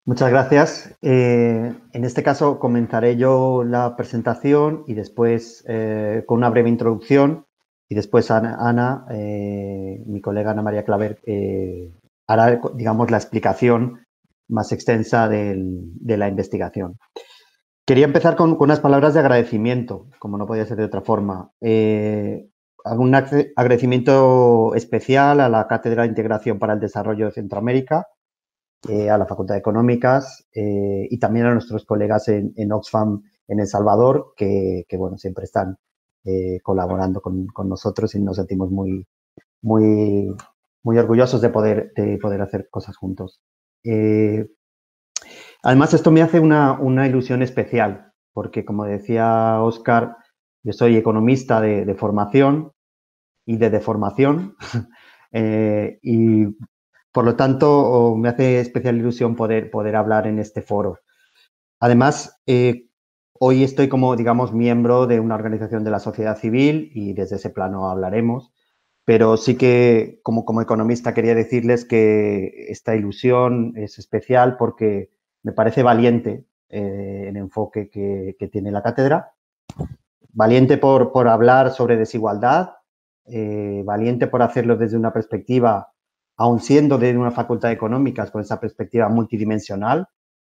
Muchas gracias. En este caso comenzaré yo la presentación y después con una breve introducción y después Ana, mi colega Ana María Claver, hará, digamos, la explicación más extensa de la investigación. Quería empezar con unas palabras de agradecimiento, como no podía ser de otra forma. Hago un agradecimiento especial a la Cátedra de Integración para el Desarrollo de Centroamérica, a la Facultad de Económicas y también a nuestros colegas en Oxfam en El Salvador, que bueno, siempre están colaborando con nosotros y nos sentimos muy, muy orgullosos de poder hacer cosas juntos. Además, esto me hace una ilusión especial, porque como decía Óscar, yo soy economista de formación y de deformación, y por lo tanto me hace especial ilusión poder hablar en este foro. Además, hoy estoy como, digamos, miembro de una organización de la sociedad civil y desde ese plano hablaremos, pero sí que como economista quería decirles que esta ilusión es especial porque me parece valiente el enfoque que tiene la cátedra. Valiente por hablar sobre desigualdad, valiente por hacerlo desde una perspectiva, aun siendo de una facultad de económicas, con esa perspectiva multidimensional,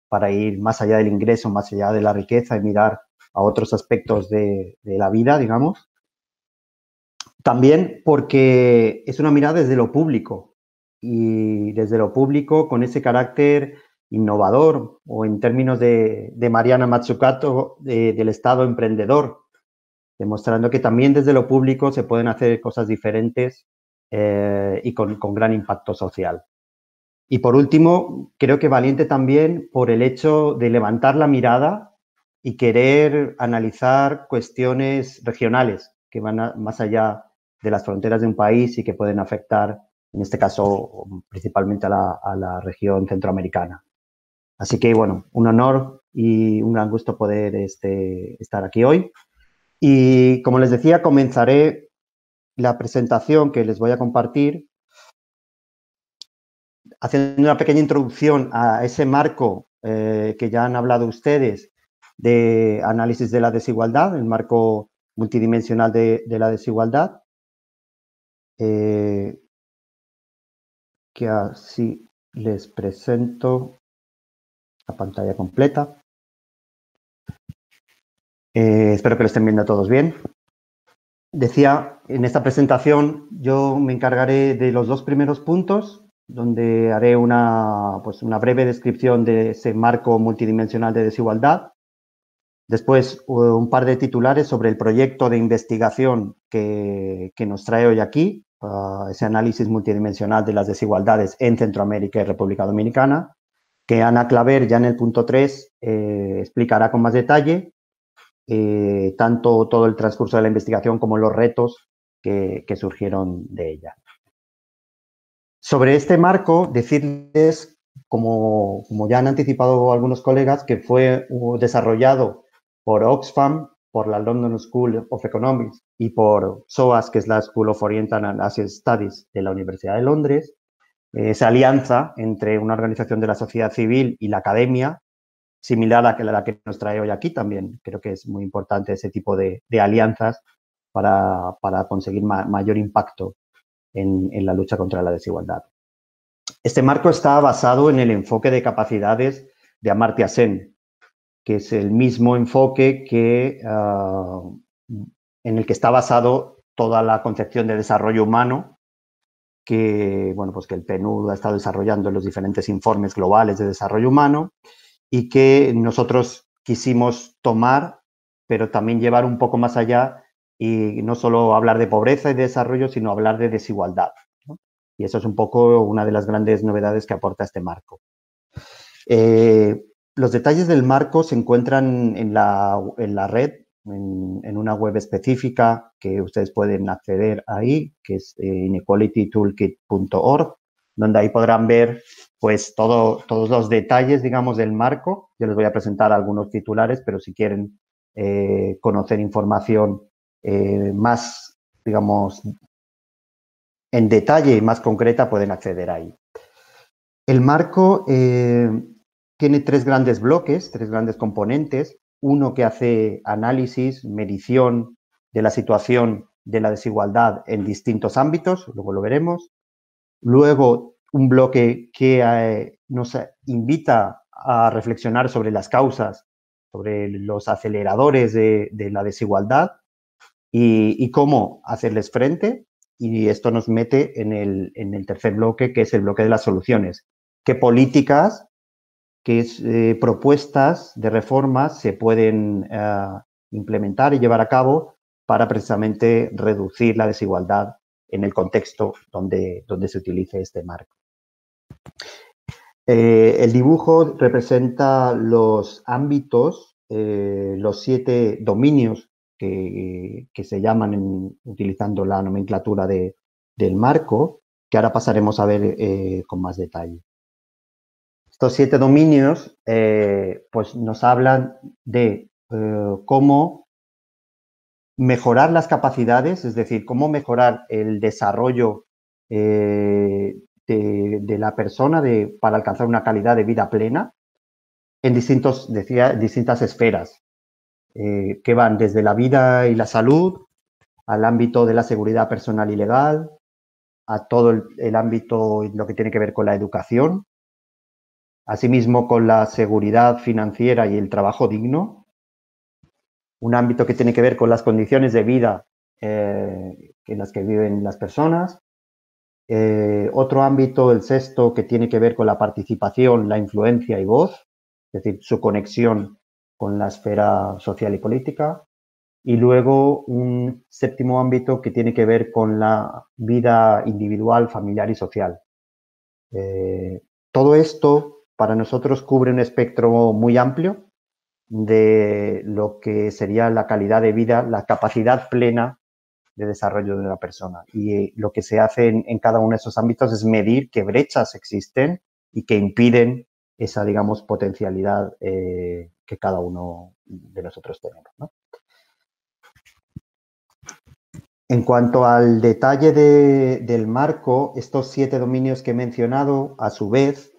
para ir más allá del ingreso, más allá de la riqueza y mirar a otros aspectos de la vida, digamos. También porque es una mirada desde lo público y desde lo público con ese carácter innovador o en términos de Mariana Mazzucato del Estado emprendedor, demostrando que también desde lo público se pueden hacer cosas diferentes y con gran impacto social. Y por último, creo que valiente también por el hecho de levantar la mirada y querer analizar cuestiones regionales que van más allá de las fronteras de un país y que pueden afectar, en este caso, principalmente a la región centroamericana. Así que, bueno, un honor y un gran gusto poder estar aquí hoy. Y como les decía, comenzaré la presentación que les voy a compartir haciendo una pequeña introducción a ese marco que ya han hablado ustedes de análisis de la desigualdad, el marco multidimensional de la desigualdad, que así les presento la pantalla completa. Espero que lo estén viendo todos bien. Decía, en esta presentación yo me encargaré de los dos primeros puntos, donde haré una breve descripción de ese marco multidimensional de desigualdad. Después, un par de titulares sobre el proyecto de investigación que nos trae hoy aquí, ese análisis multidimensional de las desigualdades en Centroamérica y República Dominicana, que Ana Claver ya en el punto 3 explicará con más detalle, tanto todo el transcurso de la investigación como los retos que surgieron de ella. Sobre este marco, decirles, como ya han anticipado algunos colegas, que fue desarrollado por Oxfam, por la London School of Economics y por SOAS, que es la School of Oriental and Asian Studies de la Universidad de Londres. Esa alianza entre una organización de la sociedad civil y la academia, similar a la que nos trae hoy aquí también. Creo que es muy importante ese tipo de alianzas para conseguir mayor impacto en la lucha contra la desigualdad. Este marco está basado en el enfoque de capacidades de Amartya Sen, que es el mismo enfoque en el que está basado toda la concepción de desarrollo humano que el PNUD ha estado desarrollando en los diferentes informes globales de desarrollo humano y que nosotros quisimos tomar, pero también llevar un poco más allá y no solo hablar de pobreza y de desarrollo, sino hablar de desigualdad, ¿no? Y eso es un poco una de las grandes novedades que aporta este marco. Los detalles del marco se encuentran en la red, en una web específica que ustedes pueden acceder ahí, que es inequalitytoolkit.org, donde ahí podrán ver pues todos los detalles, digamos, del marco. Yo les voy a presentar algunos titulares, pero si quieren conocer información más, digamos, en detalle y más concreta, pueden acceder ahí. El marco tiene tres grandes bloques, tres grandes componentes. Uno que hace análisis, medición de la situación de la desigualdad en distintos ámbitos, luego lo veremos. Luego, un bloque que nos invita a reflexionar sobre las causas, sobre los aceleradores de la desigualdad y cómo hacerles frente. Y esto nos mete en el tercer bloque, que es el bloque de las soluciones. ¿Qué políticas, qué propuestas de reformas se pueden implementar y llevar a cabo para precisamente reducir la desigualdad en el contexto donde se utilice este marco? El dibujo representa los ámbitos, los 7 dominios que se llaman utilizando la nomenclatura del marco, que ahora pasaremos a ver con más detalle. Estos 7 dominios pues nos hablan de cómo mejorar las capacidades, es decir, cómo mejorar el desarrollo de la persona para alcanzar una calidad de vida plena en distintas esferas, que van desde la vida y la salud, al ámbito de la seguridad personal y legal, a todo el ámbito, lo que tiene que ver con la educación, asimismo con la seguridad financiera y el trabajo digno, un ámbito que tiene que ver con las condiciones de vida en las que viven las personas, otro ámbito, el sexto, que tiene que ver con la participación, la influencia y voz, es decir, su conexión con la esfera social y política. Y luego un séptimo ámbito que tiene que ver con la vida individual, familiar y social. Todo esto para nosotros cubre un espectro muy amplio de lo que sería la calidad de vida, la capacidad plena de desarrollo de una persona. Y lo que se hace en cada uno de esos ámbitos es medir qué brechas existen y que impiden esa, digamos, potencialidad que cada uno de nosotros tenemos, ¿no? En cuanto al detalle del marco, estos 7 dominios que he mencionado, a su vez,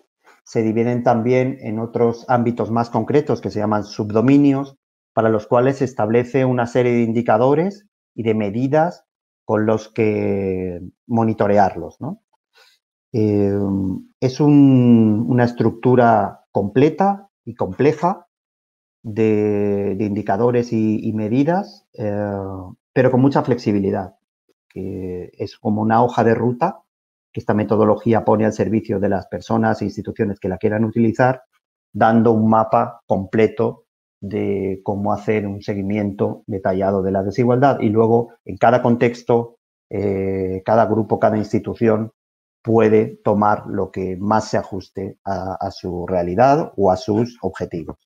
se dividen también en otros ámbitos más concretos que se llaman subdominios, para los cuales se establece una serie de indicadores y de medidas con los que monitorearlos, ¿no? Es una estructura completa y compleja de indicadores y medidas, pero con mucha flexibilidad, que es como una hoja de ruta que esta metodología pone al servicio de las personas e instituciones que la quieran utilizar, dando un mapa completo de cómo hacer un seguimiento detallado de la desigualdad. Y luego, en cada contexto, cada grupo, cada institución puede tomar lo que más se ajuste a su realidad o a sus objetivos.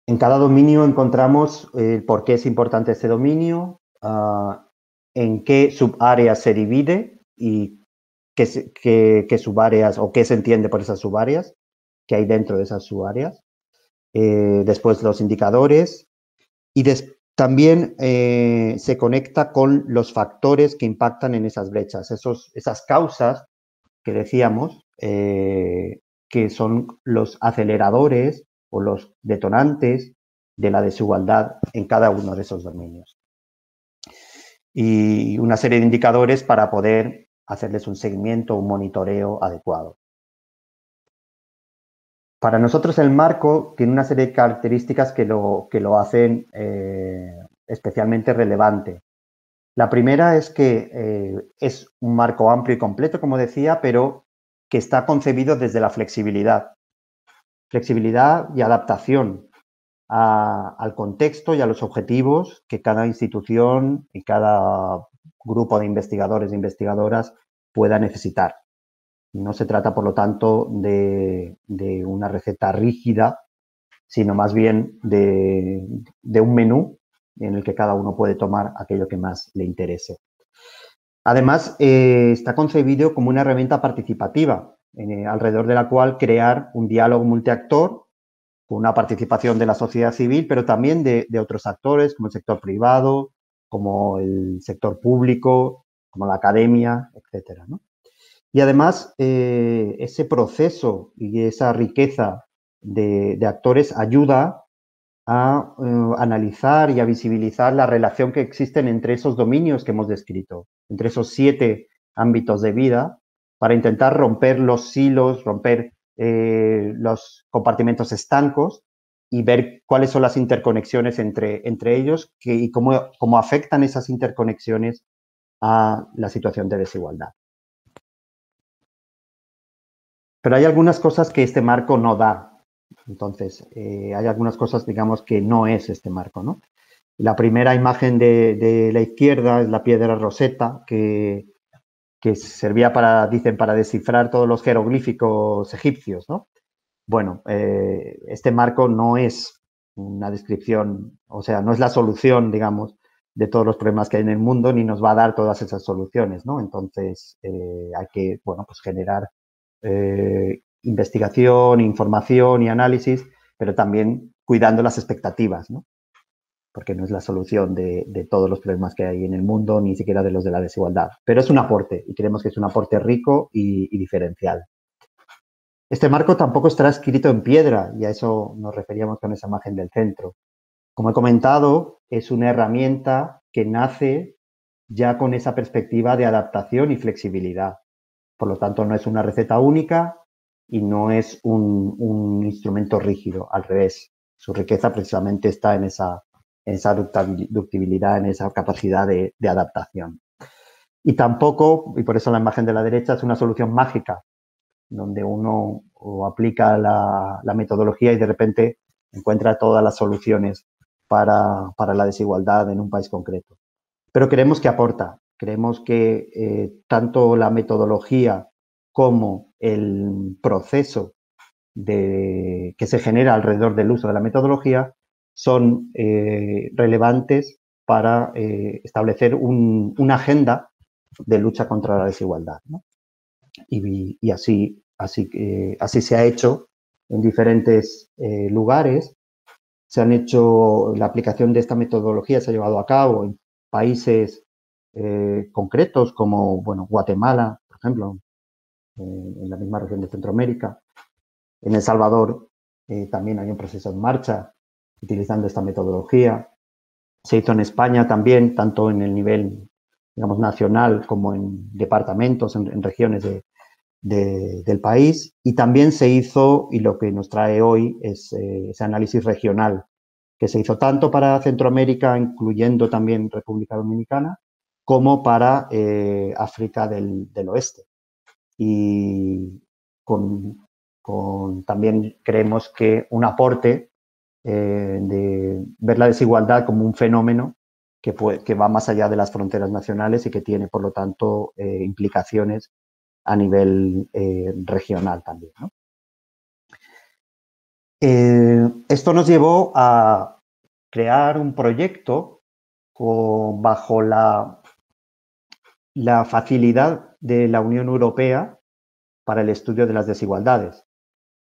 En cada dominio encontramos por qué es importante este dominio, en qué subáreas se divide y qué subáreas o qué se entiende por esas subáreas, qué hay dentro de esas subáreas. Después los indicadores y también se conecta con los factores que impactan en esas brechas, esas causas que decíamos, que son los aceleradores o los detonantes de la desigualdad en cada uno de esos dominios. Y una serie de indicadores para poder hacerles un seguimiento, un monitoreo adecuado. Para nosotros el marco tiene una serie de características que lo hacen especialmente relevante. La primera es que es un marco amplio y completo, como decía, pero que está concebido desde la flexibilidad. Flexibilidad y adaptación al contexto y a los objetivos que cada institución y cada grupo de investigadores e investigadoras pueda necesitar. No se trata, por lo tanto, de una receta rígida, sino más bien de un menú en el que cada uno puede tomar aquello que más le interese. Además, está concebido como una herramienta participativa, alrededor de la cual crear un diálogo multiactor con una participación de la sociedad civil, pero también de otros actores, como el sector privado, como el sector público, como la academia, etcétera, ¿no? Y además, ese proceso y esa riqueza de actores ayuda a analizar y a visibilizar la relación que existen entre esos dominios que hemos descrito, entre esos 7 ámbitos de vida, para intentar romper los silos, romper los compartimentos estancos y ver cuáles son las interconexiones entre ellos y cómo afectan esas interconexiones a la situación de desigualdad. Pero hay algunas cosas que este marco no da. Entonces, hay algunas cosas, digamos, que no es este marco, ¿no? La primera imagen de la izquierda es la piedra Rosetta, que servía dicen, para descifrar todos los jeroglíficos egipcios, ¿no? Bueno, este marco no es una descripción, o sea, no es la solución, digamos, de todos los problemas que hay en el mundo, ni nos va a dar todas esas soluciones, ¿no? Entonces, hay que, bueno, pues generar investigación, información y análisis, pero también cuidando las expectativas, ¿no? Porque no es la solución de todos los problemas que hay en el mundo, ni siquiera de los de la desigualdad. Pero es un aporte y creemos que es un aporte rico y diferencial. Este marco tampoco estará escrito en piedra y a eso nos referíamos con esa imagen del centro. Como he comentado, es una herramienta que nace ya con esa perspectiva de adaptación y flexibilidad. Por lo tanto, no es una receta única y no es un instrumento rígido, al revés. Su riqueza precisamente está en esa ductibilidad, en esa capacidad de adaptación. Y tampoco, y por eso la imagen de la derecha, es una solución mágica, donde uno aplica la metodología y de repente encuentra todas las soluciones para la desigualdad en un país concreto. Pero creemos que aporta, creemos que tanto la metodología como el proceso que se genera alrededor del uso de la metodología son relevantes para establecer una agenda de lucha contra la desigualdad, ¿no? Y así se ha hecho en diferentes lugares. Se han hecho, la aplicación de esta metodología se ha llevado a cabo en países concretos como, bueno, Guatemala, por ejemplo, en la misma región de Centroamérica. En El Salvador también hay un proceso en marcha utilizando esta metodología. Se hizo en España también, tanto en el nivel, digamos, nacional como en departamentos, en regiones del país. Y también se hizo, y lo que nos trae hoy es ese análisis regional, que se hizo tanto para Centroamérica, incluyendo también República Dominicana, como para África del Oeste. Y también creemos que un aporte de ver la desigualdad como un fenómeno que va más allá de las fronteras nacionales y que tiene, por lo tanto, implicaciones a nivel regional también, ¿no? Esto nos llevó a crear un proyecto bajo la facilidad de la Unión Europea para el estudio de las desigualdades.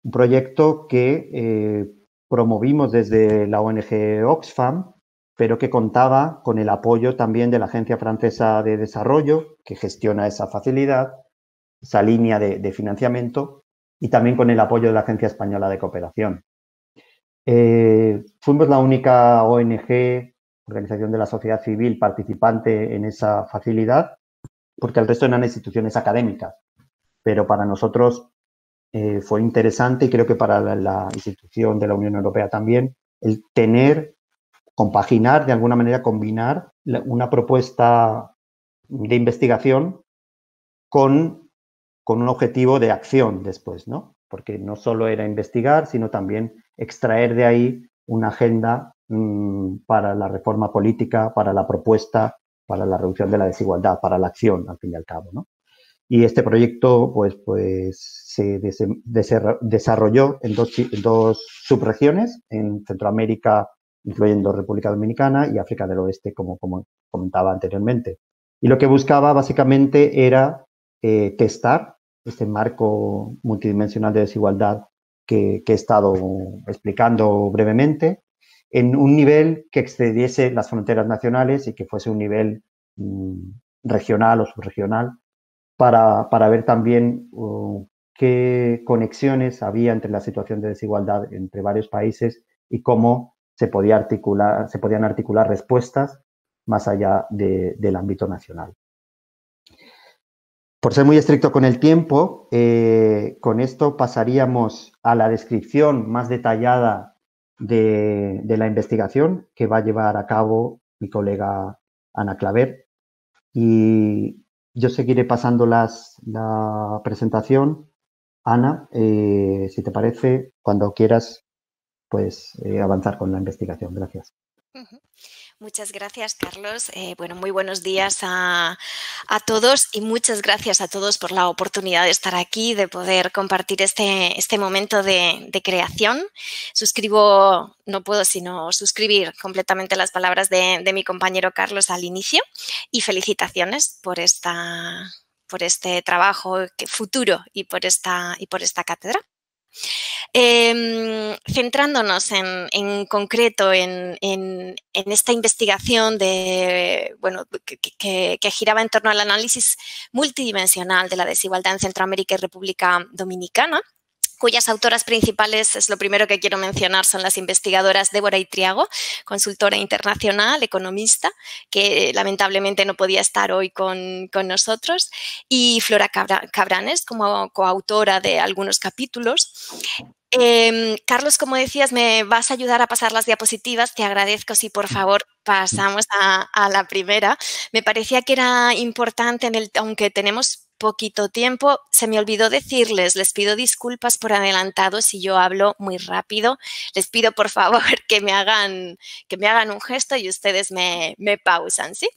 Un proyecto que promovimos desde la ONG Oxfam, pero que contaba con el apoyo también de la Agencia Francesa de Desarrollo, que gestiona esa facilidad, esa línea de financiamiento, y también con el apoyo de la Agencia Española de Cooperación. Fuimos la única ONG, organización de la sociedad civil, participante en esa facilidad, porque el resto eran instituciones académicas, pero para nosotros fue interesante y creo que para la institución de la Unión Europea también, el compaginar, de alguna manera combinar una propuesta de investigación con un objetivo de acción después, ¿no? Porque no solo era investigar, sino también extraer de ahí una agenda para la reforma política, para la propuesta, para la reducción de la desigualdad, para la acción, al fin y al cabo, ¿no? Y este proyecto pues se desarrolló en dos subregiones, en Centroamérica, incluyendo República Dominicana, y África del Oeste, como comentaba anteriormente. Y lo que buscaba básicamente era testar este marco multidimensional de desigualdad que he estado explicando brevemente en un nivel que excediese las fronteras nacionales y que fuese un nivel regional o subregional, para ver también qué conexiones había entre la situación de desigualdad entre varios países y cómo se podían articular respuestas más allá del ámbito nacional. Por ser muy estricto con el tiempo, con esto pasaríamos a la descripción más detallada de la investigación que va a llevar a cabo mi colega Ana Claver. Y yo seguiré pasando la presentación. Ana, si te parece, cuando quieras, pues avanzar con la investigación. Gracias. Muchas gracias, Carlos. Bueno, muy buenos días a todos y muchas gracias a todos por la oportunidad de estar aquí, de poder compartir este momento de creación. Suscribo, no puedo sino suscribir completamente las palabras de mi compañero Carlos al inicio y felicitaciones por este trabajo futuro y por esta cátedra. Centrándonos en concreto en esta investigación que giraba en torno al análisis multidimensional de la desigualdad en Centroamérica y República Dominicana, cuyas autoras principales, es lo primero que quiero mencionar, son las investigadoras Débora Itriago, consultora internacional, economista, que lamentablemente no podía estar hoy con nosotros, y Flora Cabranes, como coautora de algunos capítulos. Carlos, como decías, me vas a ayudar a pasar las diapositivas. Te agradezco si por favor pasamos a la primera. Me parecía que era importante, aunque tenemos poquito tiempo, se me olvidó decirles, les pido disculpas por adelantado si yo hablo muy rápido. Les pido por favor que me hagan un gesto y ustedes me pausan, ¿sí?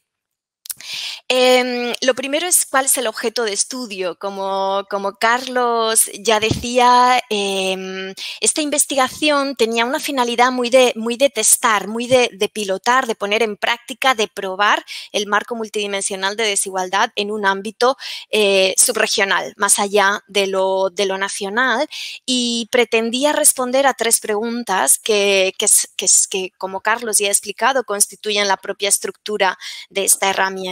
Lo primero es cuál es el objeto de estudio. Como Carlos ya decía, esta investigación tenía una finalidad muy de testar, muy de pilotar, de poner en práctica, de probar el marco multidimensional de desigualdad en un ámbito subregional, más allá de lo nacional, y pretendía responder a 3 preguntas que, como Carlos ya ha explicado, constituyen la propia estructura de esta herramienta.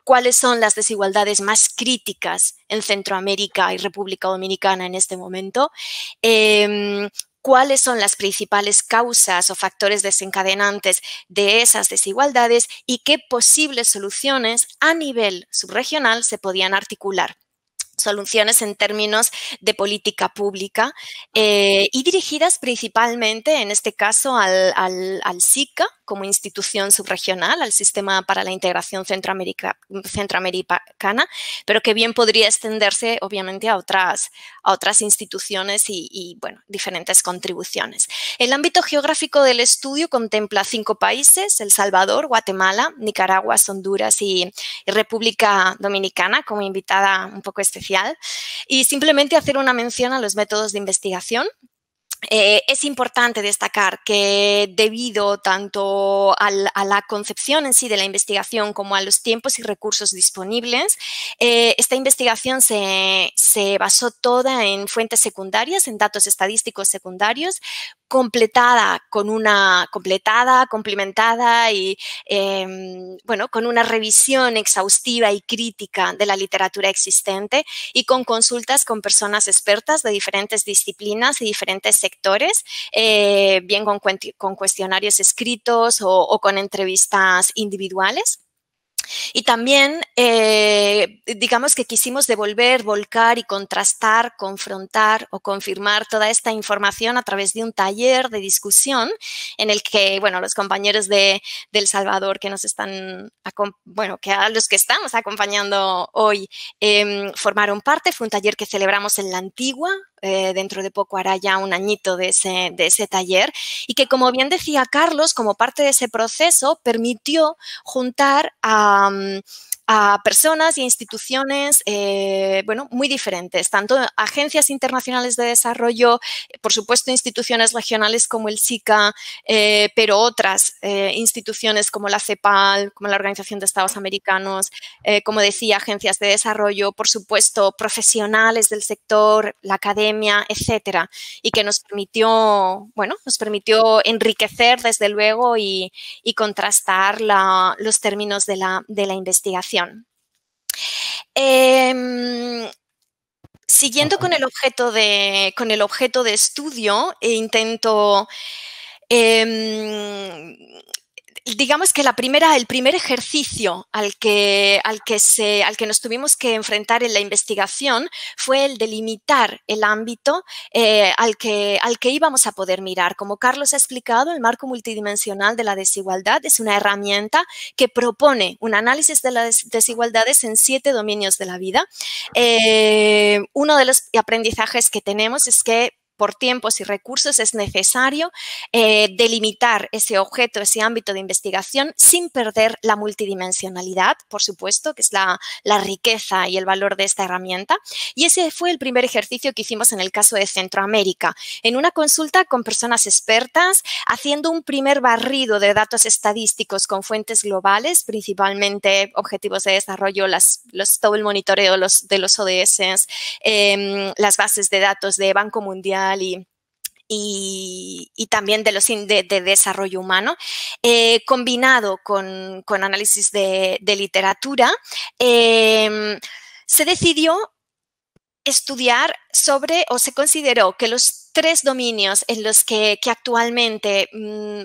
¿Cuáles son las desigualdades más críticas en Centroamérica y República Dominicana en este momento? ¿Cuáles son las principales causas o factores desencadenantes de esas desigualdades y qué posibles soluciones a nivel subregional se podían articular? Soluciones en términos de política pública y dirigidas principalmente, en este caso, al SICA como institución subregional, al Sistema para la Integración Centroamericana, pero que bien podría extenderse, obviamente, a otras instituciones y bueno, diferentes contribuciones. El ámbito geográfico del estudio contempla 5 países: El Salvador, Guatemala, Nicaragua, Honduras y República Dominicana, como invitada un poco especial. Y simplemente hacer una mención a los métodos de investigación. Es importante destacar que debido tanto a la concepción en sí de la investigación como a los tiempos y recursos disponibles, esta investigación se basó toda en fuentes secundarias, en datos estadísticos secundarios, complementada y bueno, con una revisión exhaustiva y crítica de la literatura existente y con consultas con personas expertas de diferentes disciplinas y diferentes sectores, bien con cuestionarios escritos o con entrevistas individuales. Y también, digamos que quisimos devolver, volcar y contrastar, confrontar o confirmar toda esta información a través de un taller de discusión en el que, bueno, los compañeros de El Salvador que nos están, que a los que estamos acompañando hoy formaron parte. Fue un taller que celebramos en La Antigua. Dentro de poco hará ya un añito de ese taller y que, como bien decía Carlos, como parte de ese proceso permitió juntar a personas e instituciones bueno, muy diferentes, tanto agencias internacionales de desarrollo, por supuesto instituciones regionales como el SICA, pero otras instituciones como la CEPAL, como la Organización de Estados Americanos, como decía, agencias de desarrollo, por supuesto profesionales del sector, la academia, etcétera, y que nos permitió, bueno, enriquecer desde luego y contrastar los términos de la investigación. Siguiendo con el objeto de estudio, intento digamos que el primer ejercicio al que nos tuvimos que enfrentar en la investigación fue el delimitar el ámbito al que íbamos a poder mirar. Como Carlos ha explicado, el marco multidimensional de la desigualdad es una herramienta que propone un análisis de las desigualdades en 7 dominios de la vida. Uno de los aprendizajes que tenemos es que por tiempos y recursos es necesario delimitar ese objeto, ese ámbito de investigación sin perder la multidimensionalidad, por supuesto, que es la riqueza y el valor de esta herramienta. Y ese fue el primer ejercicio que hicimos en el caso de Centroamérica, en una consulta con personas expertas, haciendo un primer barrido de datos estadísticos con fuentes globales, principalmente objetivos de desarrollo, todo el monitoreo de los ODS, las bases de datos de Banco Mundial y también de desarrollo humano, combinado con análisis de literatura, se decidió estudiar o se consideró que los 3 dominios en los que actualmente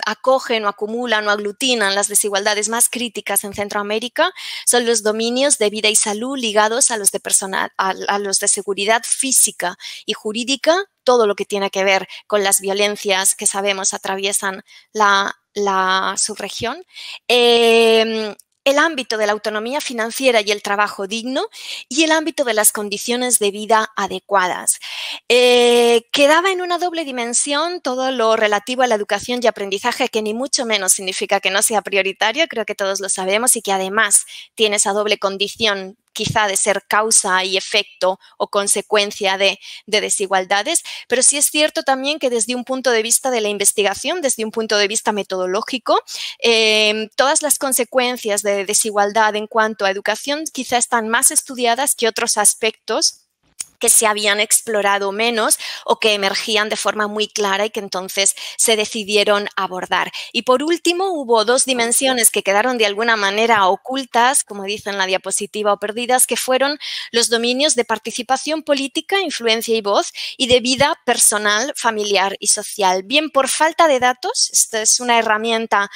acogen o acumulan o aglutinan las desigualdades más críticas en Centroamérica son los dominios de vida y salud ligados a los de seguridad física y jurídica, todo lo que tiene que ver con las violencias que sabemos atraviesan la subregión, el ámbito de la autonomía financiera y el trabajo digno y el ámbito de las condiciones de vida adecuadas. Quedaba en una doble dimensión todo lo relativo a la educación y aprendizaje, que ni mucho menos significa que no sea prioritario, creo que todos lo sabemos, y que además tiene esa doble condición quizá de ser causa y efecto o consecuencia de desigualdades, pero sí es cierto también que desde un punto de vista de la investigación, desde un punto de vista metodológico, todas las consecuencias de desigualdad en cuanto a educación quizá están más estudiadas que otros aspectos que se habían explorado menos o que emergían de forma muy clara y que entonces se decidieron abordar. Y por último, hubo 2 dimensiones que quedaron de alguna manera ocultas, como dice en la diapositiva, o perdidas, que fueron los dominios de participación política, influencia y voz, y de vida personal, familiar y social. Bien por falta de datos, esta es una herramienta,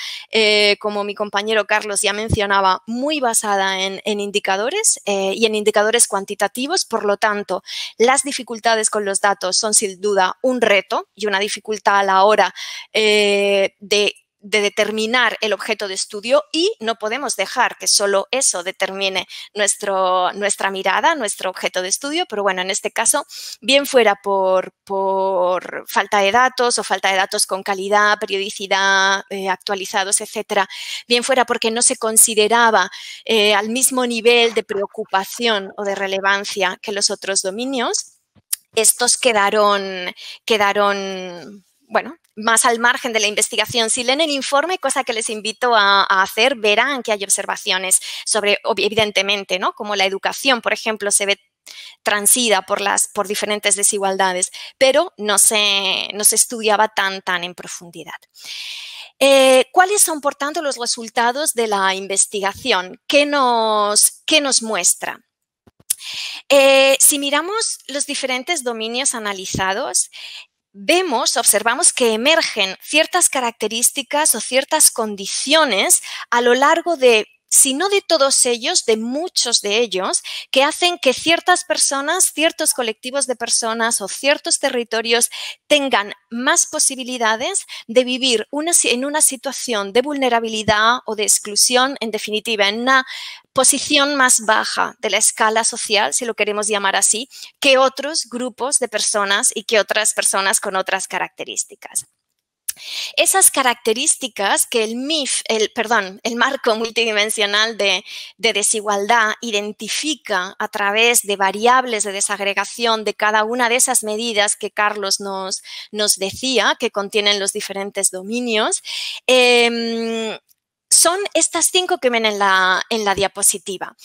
como mi compañero Carlos ya mencionaba, muy basada en indicadores y en indicadores cuantitativos, por lo tanto, las dificultades con los datos son sin duda un reto y una dificultad a la hora de determinar el objeto de estudio, y no podemos dejar que solo eso determine nuestra mirada, nuestro objeto de estudio, pero bueno, en este caso, bien fuera por falta de datos o falta de datos con calidad, periodicidad, actualizados, etcétera, bien fuera porque no se consideraba al mismo nivel de preocupación o de relevancia que los otros dominios, estos quedaron bueno, más al margen de la investigación. Si leen el informe, cosa que les invito a hacer, verán que hay observaciones sobre, evidentemente, ¿no?, como la educación, por ejemplo, se ve transida por diferentes desigualdades, pero no se estudiaba tan en profundidad. ¿Cuáles son, por tanto, los resultados de la investigación? ¿Qué nos muestra? Si miramos los diferentes dominios analizados, observamos que emergen ciertas características o ciertas condiciones a lo largo de, si no de todos ellos, de muchos de ellos, que hacen que ciertas personas, ciertos colectivos de personas o ciertos territorios tengan más posibilidades de vivir en una situación de vulnerabilidad o de exclusión, en definitiva, en una posición más baja de la escala social, si lo queremos llamar así, que otros grupos de personas y que otras personas con otras características. Esas características que el marco multidimensional de desigualdad identifica a través de variables de desagregación de cada una de esas medidas que Carlos nos decía, que contienen los diferentes dominios, son estas 5 que ven en la diapositiva.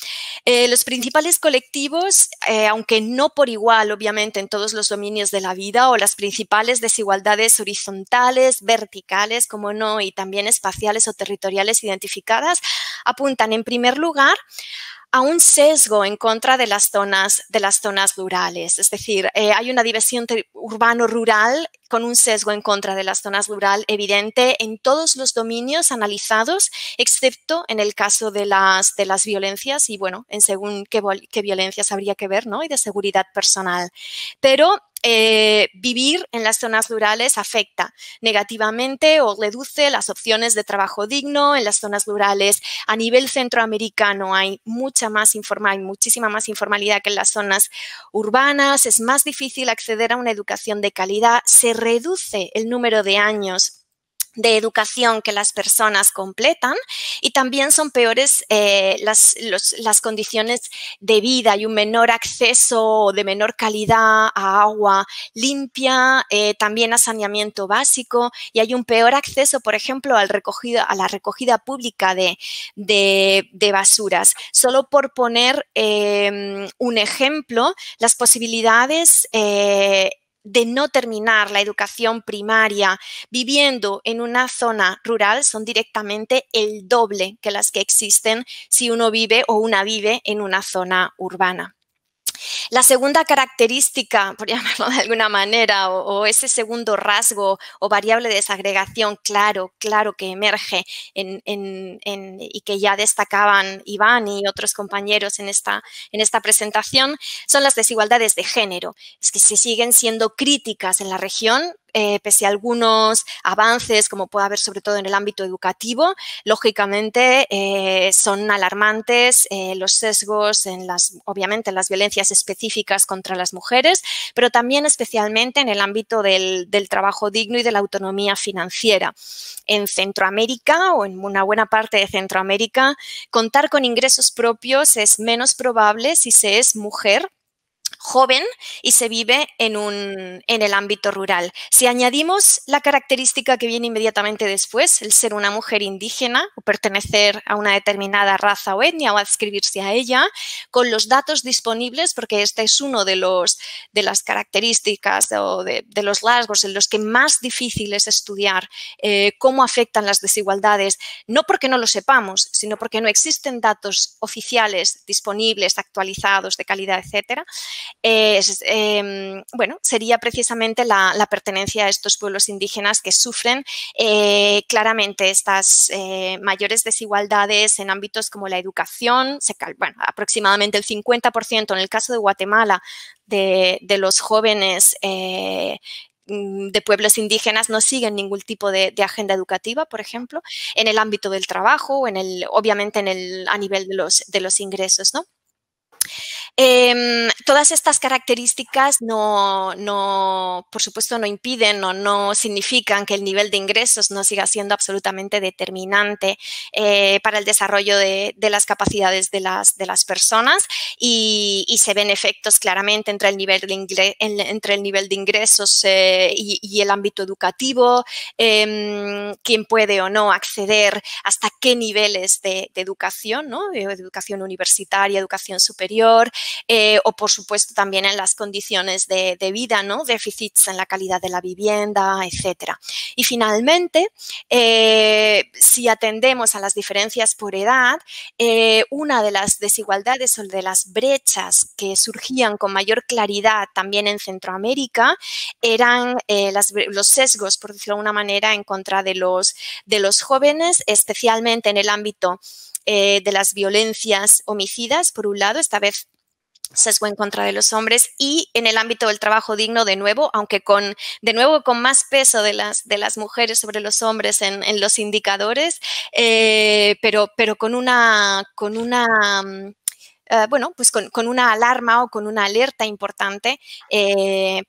Los principales colectivos, aunque no por igual, obviamente, en todos los dominios de la vida, o las principales desigualdades horizontales, verticales, como no, y también espaciales o territoriales identificadas, apuntan en primer lugar a un sesgo en contra de las zonas rurales. Es decir, hay una división urbano-rural con un sesgo en contra de las zonas rurales evidente en todos los dominios analizados, excepto en el caso de las violencias y, bueno, en según qué violencias habría que ver, ¿no? Y de seguridad personal. Pero vivir en las zonas rurales afecta negativamente o reduce las opciones de trabajo digno. En las zonas rurales a nivel centroamericano hay muchísima más informalidad que en las zonas urbanas. Es más difícil acceder a una educación de calidad. Se reduce el número de años de educación que las personas completan y también son peores las condiciones de vida. Hay un menor acceso de menor calidad a agua limpia, también a saneamiento básico, y hay un peor acceso, por ejemplo, a la recogida pública de basuras. Solo por poner un ejemplo, las posibilidades de no terminar la educación primaria viviendo en una zona rural son directamente el doble que las que existen si uno vive o una vive en una zona urbana. La segunda característica, por llamarlo de alguna manera, o ese segundo rasgo o variable de desagregación claro que emerge y que ya destacaban Iván y otros compañeros en esta presentación, son las desigualdades de género. Es que se siguen siendo críticas en la región, pese a algunos avances, como puede haber sobre todo en el ámbito educativo. Lógicamente son alarmantes los sesgos obviamente en las violencias específicas contra las mujeres, pero también especialmente en el ámbito del trabajo digno y de la autonomía financiera. En Centroamérica o en una buena parte de Centroamérica, contar con ingresos propios es menos probable si se es mujer, joven y se vive en el ámbito rural. Si añadimos la característica que viene inmediatamente después, el ser una mujer indígena o pertenecer a una determinada raza o etnia o adscribirse a ella, con los datos disponibles, porque este es uno de las características o de los rasgos en los que más difícil es estudiar cómo afectan las desigualdades, no porque no lo sepamos, sino porque no existen datos oficiales disponibles, actualizados, de calidad, etcétera. Bueno, sería precisamente la pertenencia a estos pueblos indígenas que sufren claramente estas mayores desigualdades en ámbitos como la educación. Bueno, aproximadamente el 50% en el caso de Guatemala de los jóvenes de pueblos indígenas no siguen ningún tipo de agenda educativa, por ejemplo, en el ámbito del trabajo, obviamente a nivel de los ingresos, ¿no? Todas estas características por supuesto, no impiden o no significan que el nivel de ingresos no siga siendo absolutamente determinante para el desarrollo de las capacidades de las personas y se ven efectos claramente entre el nivel de ingresos y el ámbito educativo, quién puede o no acceder, hasta qué niveles de educación, ¿no? De educación universitaria, educación superior, o por supuesto también en las condiciones de vida, ¿no? Déficits en la calidad de la vivienda, etcétera. Y finalmente, si atendemos a las diferencias por edad, una de las desigualdades o de las brechas que surgían con mayor claridad también en Centroamérica eran los sesgos, por decirlo de alguna manera, en contra de los jóvenes, especialmente en el ámbito de las violencias homicidas, por un lado, esta vez sesgo en contra de los hombres, y en el ámbito del trabajo digno, de nuevo, aunque con más peso de las mujeres sobre los hombres en los indicadores, pero con una bueno, pues con una alarma o con una alerta importante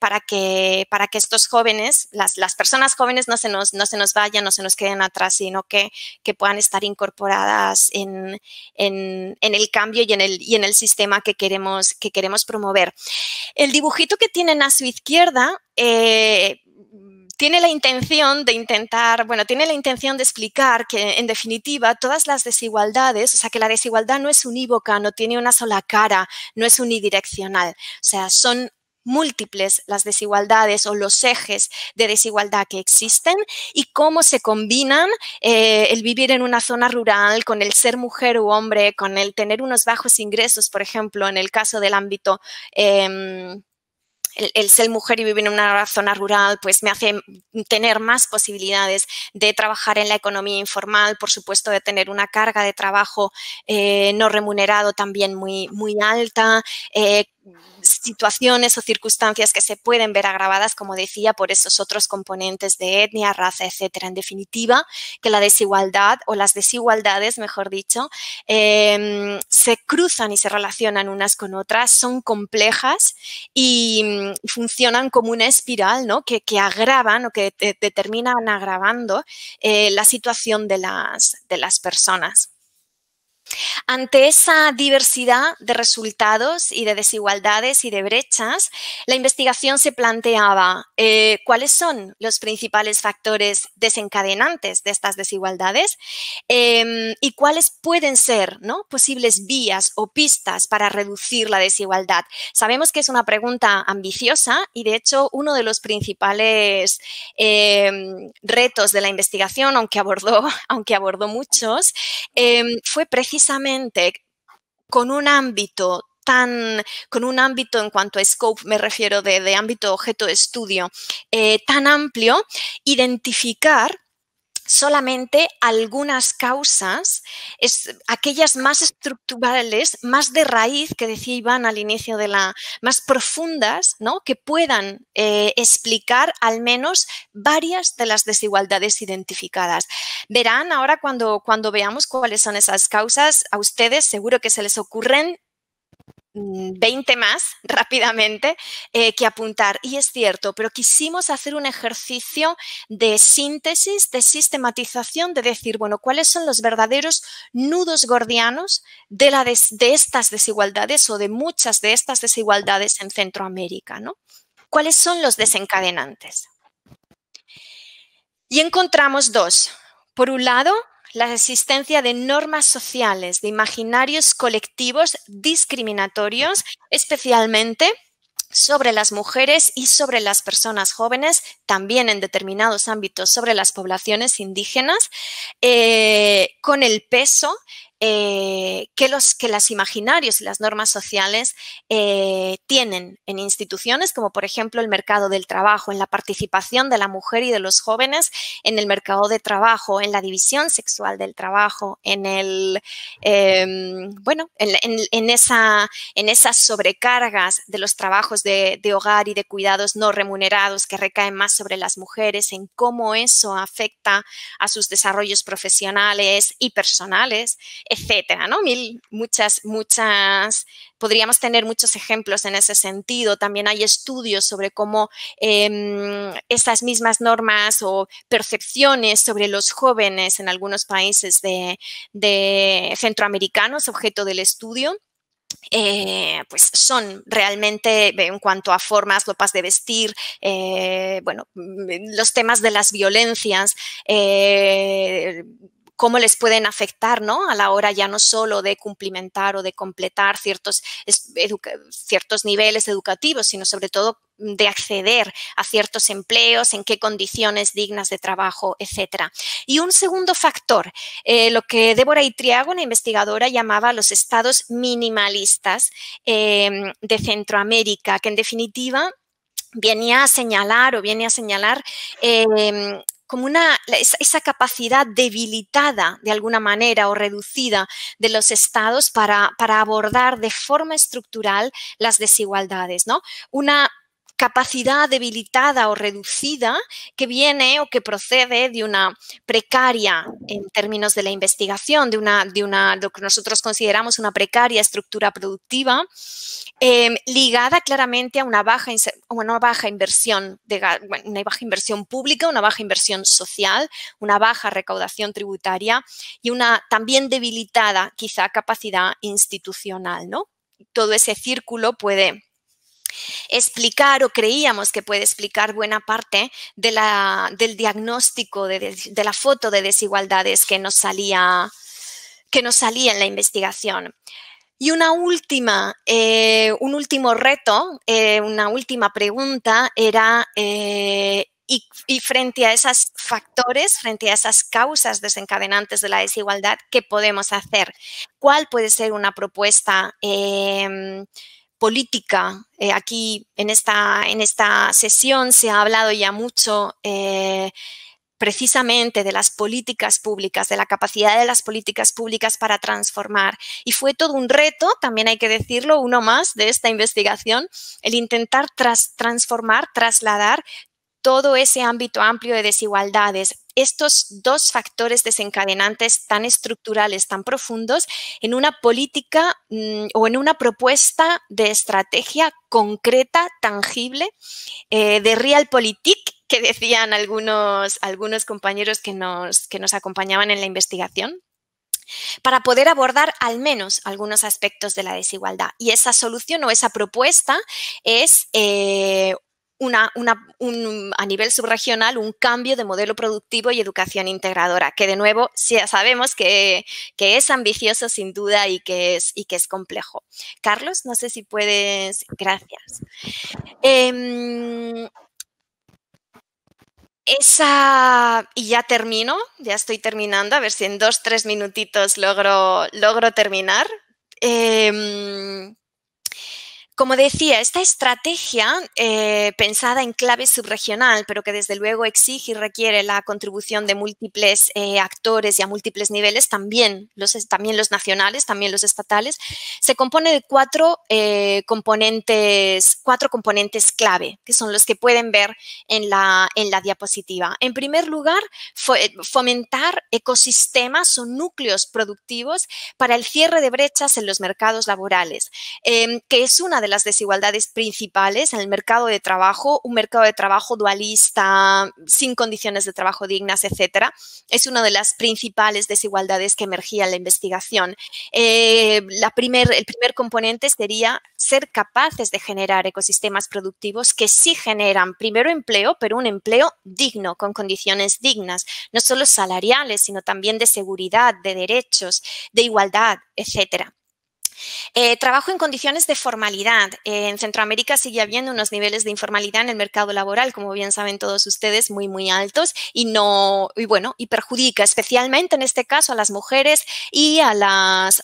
para que estos jóvenes, las personas jóvenes no se nos vayan, no se nos queden atrás, sino que puedan estar incorporadas en el cambio y en el sistema que queremos promover. El dibujito que tienen a su izquierda tiene la intención de explicar que, en definitiva, todas las desigualdades, o sea, que la desigualdad no es unívoca, no tiene una sola cara, no es unidireccional. O sea, son múltiples las desigualdades o los ejes de desigualdad que existen y cómo se combinan el vivir en una zona rural con el ser mujer u hombre, con el tener unos bajos ingresos, por ejemplo, en el caso del ámbito el ser mujer y vivir en una zona rural pues me hace tener más posibilidades de trabajar en la economía informal, por supuesto de tener una carga de trabajo no remunerado también muy, muy alta, situaciones o circunstancias que se pueden ver agravadas, como decía, por esos otros componentes de etnia, raza, etcétera. En definitiva, que la desigualdad o las desigualdades, mejor dicho, se cruzan y se relacionan unas con otras, son complejas y funcionan como una espiral, ¿no? que agravan o que terminan agravando la situación de las personas. Ante esa diversidad de resultados y de desigualdades y de brechas, la investigación se planteaba cuáles son los principales factores desencadenantes de estas desigualdades y cuáles pueden ser, ¿no?, posibles vías o pistas para reducir la desigualdad. Sabemos que es una pregunta ambiciosa y, de hecho, uno de los principales retos de la investigación, aunque abordó muchos, fue precisamente con un ámbito en cuanto a scope, me refiero de ámbito objeto de estudio, tan amplio, identificar solamente algunas causas, aquellas más estructurales, más de raíz, que decía Iván al inicio más profundas, ¿no?, que puedan explicar al menos varias de las desigualdades identificadas. Verán ahora cuando veamos cuáles son esas causas, a ustedes seguro que se les ocurren 20 más rápidamente que apuntar. Y es cierto, pero quisimos hacer un ejercicio de síntesis, de sistematización, de decir, bueno, ¿cuáles son los verdaderos nudos gordianos de estas desigualdades o de muchas de estas desigualdades en Centroamérica, ¿no? ¿Cuáles son los desencadenantes? Y encontramos dos. Por un lado, la existencia de normas sociales, de imaginarios colectivos discriminatorios, especialmente sobre las mujeres y sobre las personas jóvenes, también en determinados ámbitos sobre las poblaciones indígenas, con el peso que los imaginarios y las normas sociales tienen en instituciones como, por ejemplo, el mercado del trabajo, en la participación de la mujer y de los jóvenes en el mercado de trabajo, en la división sexual del trabajo, en esas sobrecargas de los trabajos de hogar y de cuidados no remunerados que recaen más sobre las mujeres, en cómo eso afecta a sus desarrollos profesionales y personales, etcétera, ¿no? Podríamos tener muchos ejemplos en ese sentido. También hay estudios sobre cómo estas mismas normas o percepciones sobre los jóvenes en algunos países de centroamericanos, objeto del estudio, pues son realmente, en cuanto a formas, ropas de vestir, los temas de las violencias, cómo les pueden afectar, ¿no?, a la hora ya no solo de cumplimentar o de completar ciertos niveles educativos, sino sobre todo de acceder a ciertos empleos, en qué condiciones dignas de trabajo, etcétera. Y un segundo factor, lo que Débora Itriago, una investigadora, llamaba los estados minimalistas de Centroamérica, que en definitiva viene a señalar como esa capacidad debilitada de alguna manera o reducida de los estados para abordar de forma estructural las desigualdades, ¿no? Una capacidad debilitada o reducida que viene o que procede de una precaria, en términos de la investigación, de lo que nosotros consideramos una precaria estructura productiva, ligada claramente a una baja inversión pública, una baja inversión social, una baja recaudación tributaria y una también debilitada quizá capacidad institucional, ¿no? Todo ese círculo puede explicar, o creíamos que puede explicar, buena parte del diagnóstico, de la foto de desigualdades que nos salía en la investigación. Y un último reto, una última pregunta era, y frente a esos factores, frente a esas causas desencadenantes de la desigualdad, ¿qué podemos hacer? ¿Cuál puede ser una propuesta política? Aquí en esta sesión se ha hablado ya mucho precisamente de las políticas públicas, de la capacidad de las políticas públicas para transformar. Y fue todo un reto, también hay que decirlo, uno más de esta investigación, el intentar transformar, trasladar todo ese ámbito amplio de desigualdades, estos dos factores desencadenantes tan estructurales, tan profundos, en una política o en una propuesta de estrategia concreta, tangible, de Realpolitik, que decían algunos compañeros que nos acompañaban en la investigación, para poder abordar al menos algunos aspectos de la desigualdad. Y esa solución o esa propuesta es a nivel subregional un cambio de modelo productivo y educación integradora, que de nuevo ya sabemos que es ambicioso sin duda y que es complejo. Carlos, no sé si puedes... Gracias. Y ya termino, ya estoy terminando, a ver si en 2-3 minutitos logro terminar. Como decía, esta estrategia pensada en clave subregional, pero que desde luego exige y requiere la contribución de múltiples actores y a múltiples niveles, también los nacionales, también los estatales, se compone de cuatro componentes clave, que son los que pueden ver en la diapositiva. En primer lugar, fomentar ecosistemas o núcleos productivos para el cierre de brechas en los mercados laborales, que es una de las desigualdades principales en el mercado de trabajo, un mercado de trabajo dualista, sin condiciones de trabajo dignas, etcétera. Es una de las principales desigualdades que emergía en la investigación. El primer componente sería ser capaces de generar ecosistemas productivos que sí generan primero empleo, pero un empleo digno, con condiciones dignas, no solo salariales, sino también de seguridad, de derechos, de igualdad, etcétera. Trabajo en condiciones de formalidad. En Centroamérica sigue habiendo unos niveles de informalidad en el mercado laboral, como bien saben todos ustedes, muy, muy altos y perjudica especialmente en este caso a las mujeres y a las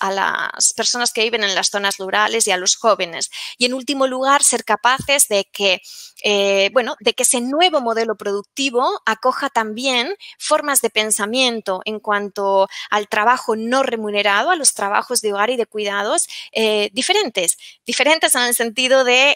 personas que viven en las zonas rurales y a los jóvenes. Y en último lugar, ser capaces de que ese nuevo modelo productivo acoja también formas de pensamiento en cuanto al trabajo no remunerado, a los trabajos de hogar y de cuidados, diferentes en el sentido de,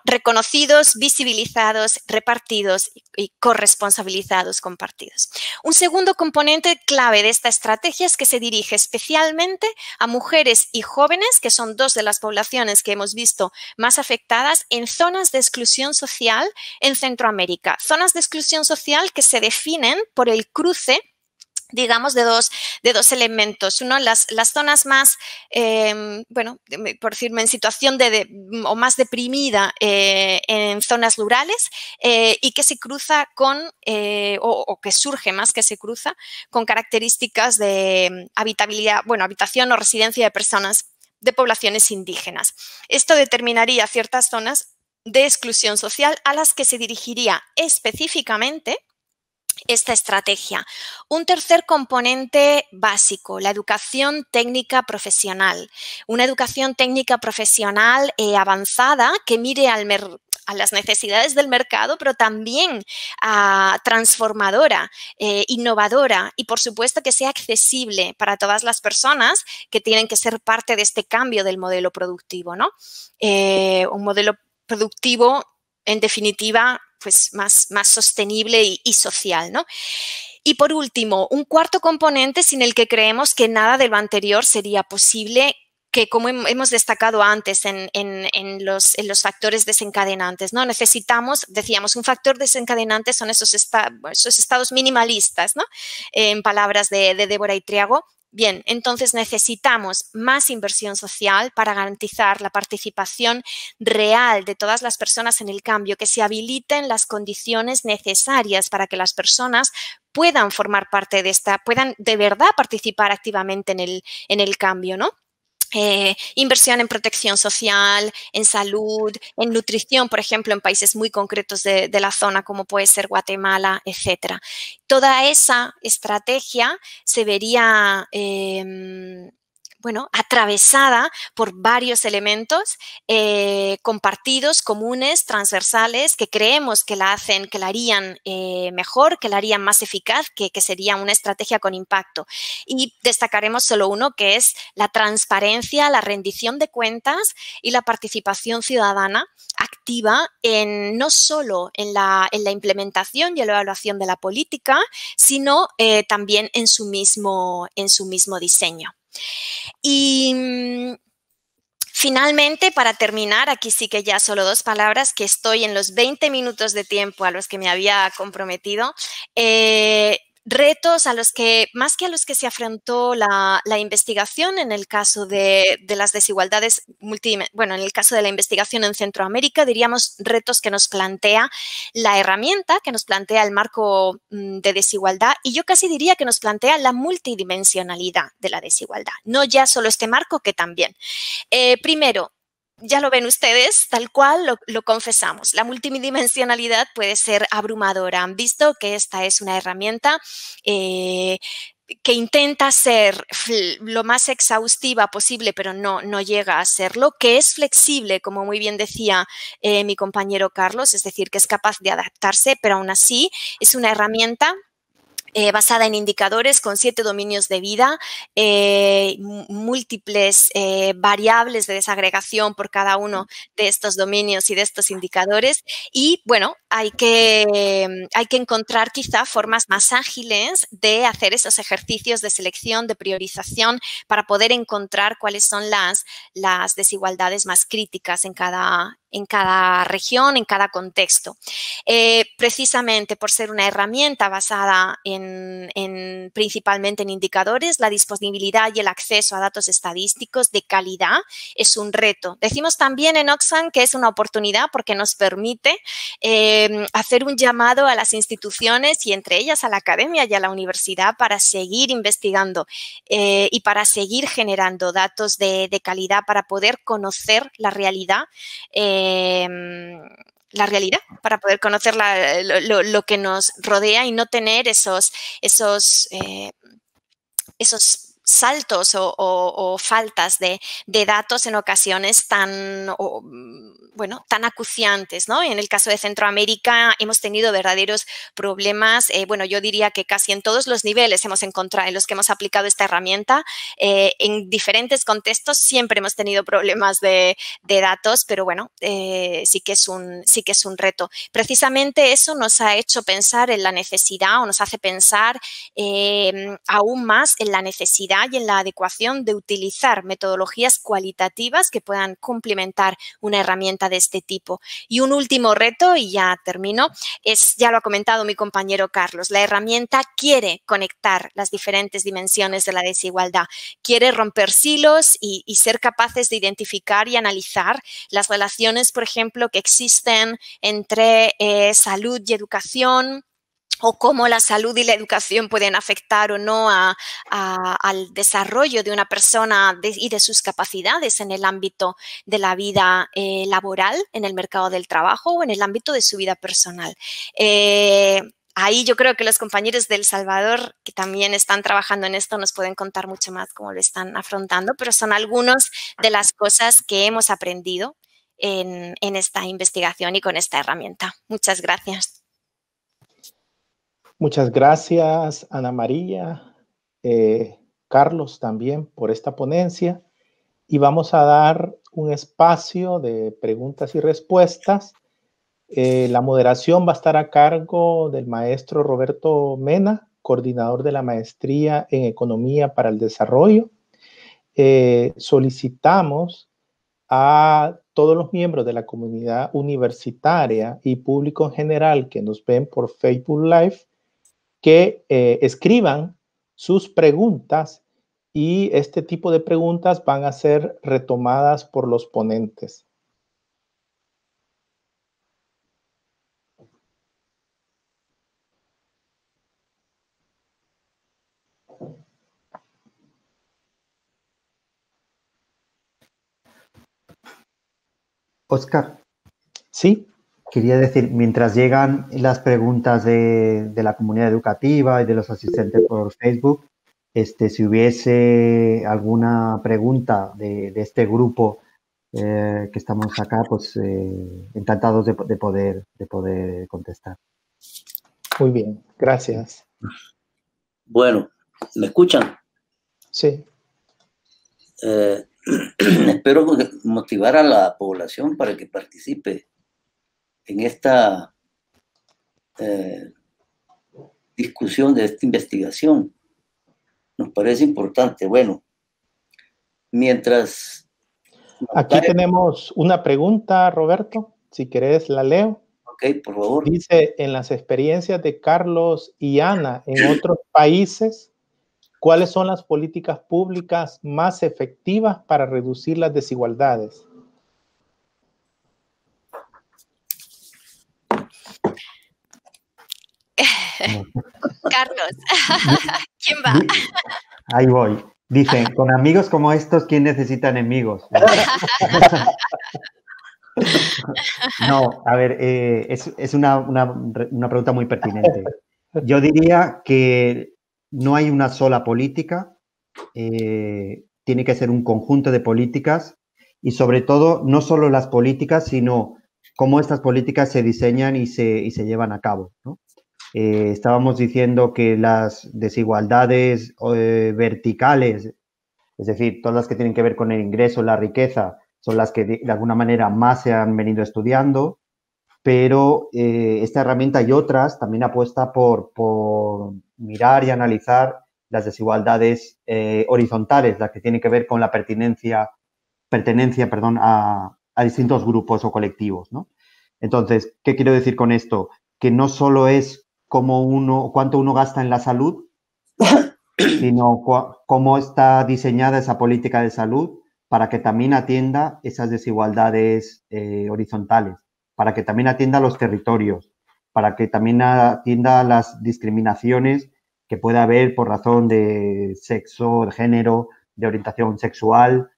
reconocidos, visibilizados, repartidos y corresponsabilizados, compartidos. Un segundo componente clave de esta estrategia es que se dirige especialmente a mujeres y jóvenes, que son dos de las poblaciones que hemos visto más afectadas en zonas de exclusión social en Centroamérica. Zonas de exclusión social que se definen por el cruce, digamos, de dos elementos. Uno, las zonas más, por decirme, en situación o más deprimida en zonas rurales y que se cruza con, o que surge más que se cruza, con características de habitación o residencia de personas de poblaciones indígenas. Esto determinaría ciertas zonas de exclusión social a las que se dirigiría específicamente esta estrategia. Un tercer componente básico, la educación técnica profesional. Una educación técnica profesional avanzada que mire a las necesidades del mercado, pero también transformadora, innovadora y, por supuesto, que sea accesible para todas las personas que tienen que ser parte de este cambio del modelo productivo, ¿no? Un modelo productivo, en definitiva, pues más sostenible y social, ¿no? Y por último, un cuarto componente sin el que creemos que nada de lo anterior sería posible, que como hemos destacado antes en los factores desencadenantes, ¿no? Necesitamos, decíamos, un factor desencadenante son esos estados minimalistas, ¿no? En palabras de Débora Itriago. Bien, entonces necesitamos más inversión social para garantizar la participación real de todas las personas en el cambio, que se habiliten las condiciones necesarias para que las personas puedan formar parte de puedan de verdad participar activamente en el cambio, ¿no? inversión en protección social, en salud, en nutrición, por ejemplo, en países muy concretos de la zona, como puede ser Guatemala, etcétera. Toda esa estrategia se vería bueno, atravesada por varios elementos compartidos, comunes, transversales, que creemos que la hacen, que la harían mejor, que la harían más eficaz, que sería una estrategia con impacto. Y destacaremos solo uno, que es la transparencia, la rendición de cuentas y la participación ciudadana activa no solo en la implementación y la evaluación de la política, sino también en su mismo diseño. Y finalmente, para terminar, aquí sí que ya solo 2 palabras, que estoy en los 20 minutos de tiempo a los que me había comprometido. Retos a los que, más que a los que se afrontó la investigación en el caso de las desigualdades bueno, en el caso de la investigación en Centroamérica, diríamos retos que nos plantea la herramienta, que nos plantea el marco de desigualdad, y yo casi diría que nos plantea la multidimensionalidad de la desigualdad, no ya solo este marco, que también. Primero, ya lo ven ustedes, tal cual lo confesamos. La multidimensionalidad puede ser abrumadora. Han visto que esta es una herramienta que intenta ser lo más exhaustiva posible, pero no llega a serlo, que es flexible, como muy bien decía mi compañero Carlos, es decir, que es capaz de adaptarse, pero aún así es una herramienta basada en indicadores con 7 dominios de vida, múltiples variables de desagregación por cada uno de estos dominios y de estos indicadores. Y bueno, hay que encontrar quizá formas más ágiles de hacer esos ejercicios de selección, de priorización, para poder encontrar cuáles son las desigualdades más críticas en cada región, en cada contexto. Precisamente por ser una herramienta basada principalmente en indicadores, la disponibilidad y el acceso a datos estadísticos de calidad es un reto. Decimos también en Oxfam que es una oportunidad porque nos permite hacer un llamado a las instituciones y entre ellas a la academia y a la universidad para seguir investigando y para seguir generando datos de calidad para poder conocer la realidad para poder conocer lo que nos rodea y no tener esos saltos o faltas de datos en ocasiones tan acuciantes, ¿no? En el caso de Centroamérica hemos tenido verdaderos problemas, bueno, yo diría que casi en todos los niveles hemos encontrado, en los que hemos aplicado esta herramienta, en diferentes contextos siempre hemos tenido problemas de datos, pero bueno, sí que es un reto. Precisamente eso nos ha hecho pensar en la necesidad, o nos hace pensar aún más en la necesidad y en la adecuación de utilizar metodologías cualitativas que puedan complementar una herramienta de este tipo. Y un último reto, y ya termino, ya lo ha comentado mi compañero Carlos, la herramienta quiere conectar las diferentes dimensiones de la desigualdad, quiere romper silos y ser capaces de identificar y analizar las relaciones, por ejemplo, que existen entre salud y educación, o cómo la salud y la educación pueden afectar o no al desarrollo de una persona y de sus capacidades en el ámbito de la vida laboral, en el mercado del trabajo o en el ámbito de su vida personal. Ahí yo creo que los compañeros de El Salvador, que también están trabajando en esto, nos pueden contar mucho más cómo lo están afrontando, pero son algunas de las cosas que hemos aprendido en esta investigación y con esta herramienta. Muchas gracias. Muchas gracias, Ana María, Carlos también por esta ponencia. Y vamos a dar un espacio de preguntas y respuestas. La moderación va a estar a cargo del maestro Roberto Mena, coordinador de la maestría en Economía para el Desarrollo. Solicitamos a todos los miembros de la comunidad universitaria y público en general que nos ven por Facebook Live que escriban sus preguntas y este tipo de preguntas van a ser retomadas por los ponentes. Óscar. Sí. Quería decir, mientras llegan las preguntas de la comunidad educativa y de los asistentes por Facebook, si hubiese alguna pregunta de este grupo que estamos acá, pues encantados de poder contestar. Muy bien, gracias. Bueno, ¿me escuchan? Sí. Espero motivar a la población para que participe en esta discusión de esta investigación. Nos parece importante. Bueno, mientras... Aquí tenemos una pregunta, Roberto. Si querés, la leo. Ok, por favor. Dice, en las experiencias de Carlos y Ana en otros países, ¿cuáles son las políticas públicas más efectivas para reducir las desigualdades? Carlos, ¿quién va? Ahí voy. Dicen, con amigos como estos, ¿quién necesita enemigos? No, a ver, es una pregunta muy pertinente. Yo diría que no hay una sola política, tiene que ser un conjunto de políticas y sobre todo no solo las políticas, sino cómo estas políticas se diseñan y se llevan a cabo, ¿no? Estábamos diciendo que las desigualdades verticales, es decir, todas las que tienen que ver con el ingreso, la riqueza, son las que de alguna manera más se han venido estudiando, pero esta herramienta y otras también apuesta por mirar y analizar las desigualdades horizontales, las que tienen que ver con la pertenencia a distintos grupos o colectivos, ¿no? Entonces, ¿qué quiero decir con esto? Que no solo es cuánto uno gasta en la salud, sino cómo está diseñada esa política de salud para que también atienda esas desigualdades horizontales, para que también atienda los territorios, para que también atienda las discriminaciones que pueda haber por razón de sexo, de género, de orientación sexual,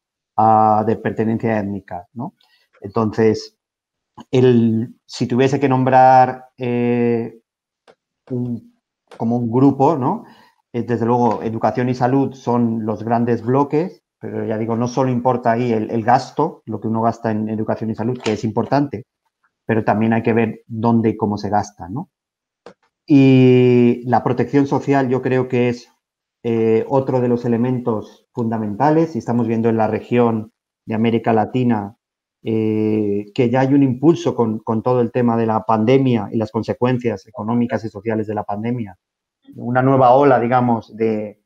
de pertenencia étnica, ¿no? Entonces, si tuviese que nombrar como un grupo, ¿no? Desde luego, educación y salud son los grandes bloques, pero ya digo, no solo importa ahí el gasto, lo que uno gasta en educación y salud, que es importante, pero también hay que ver dónde y cómo se gasta, ¿no? Y la protección social yo creo que es otro de los elementos fundamentales. Y estamos viendo en la región de América Latina que ya hay un impulso con todo el tema de la pandemia y las consecuencias económicas y sociales de la pandemia. Una nueva ola, digamos, de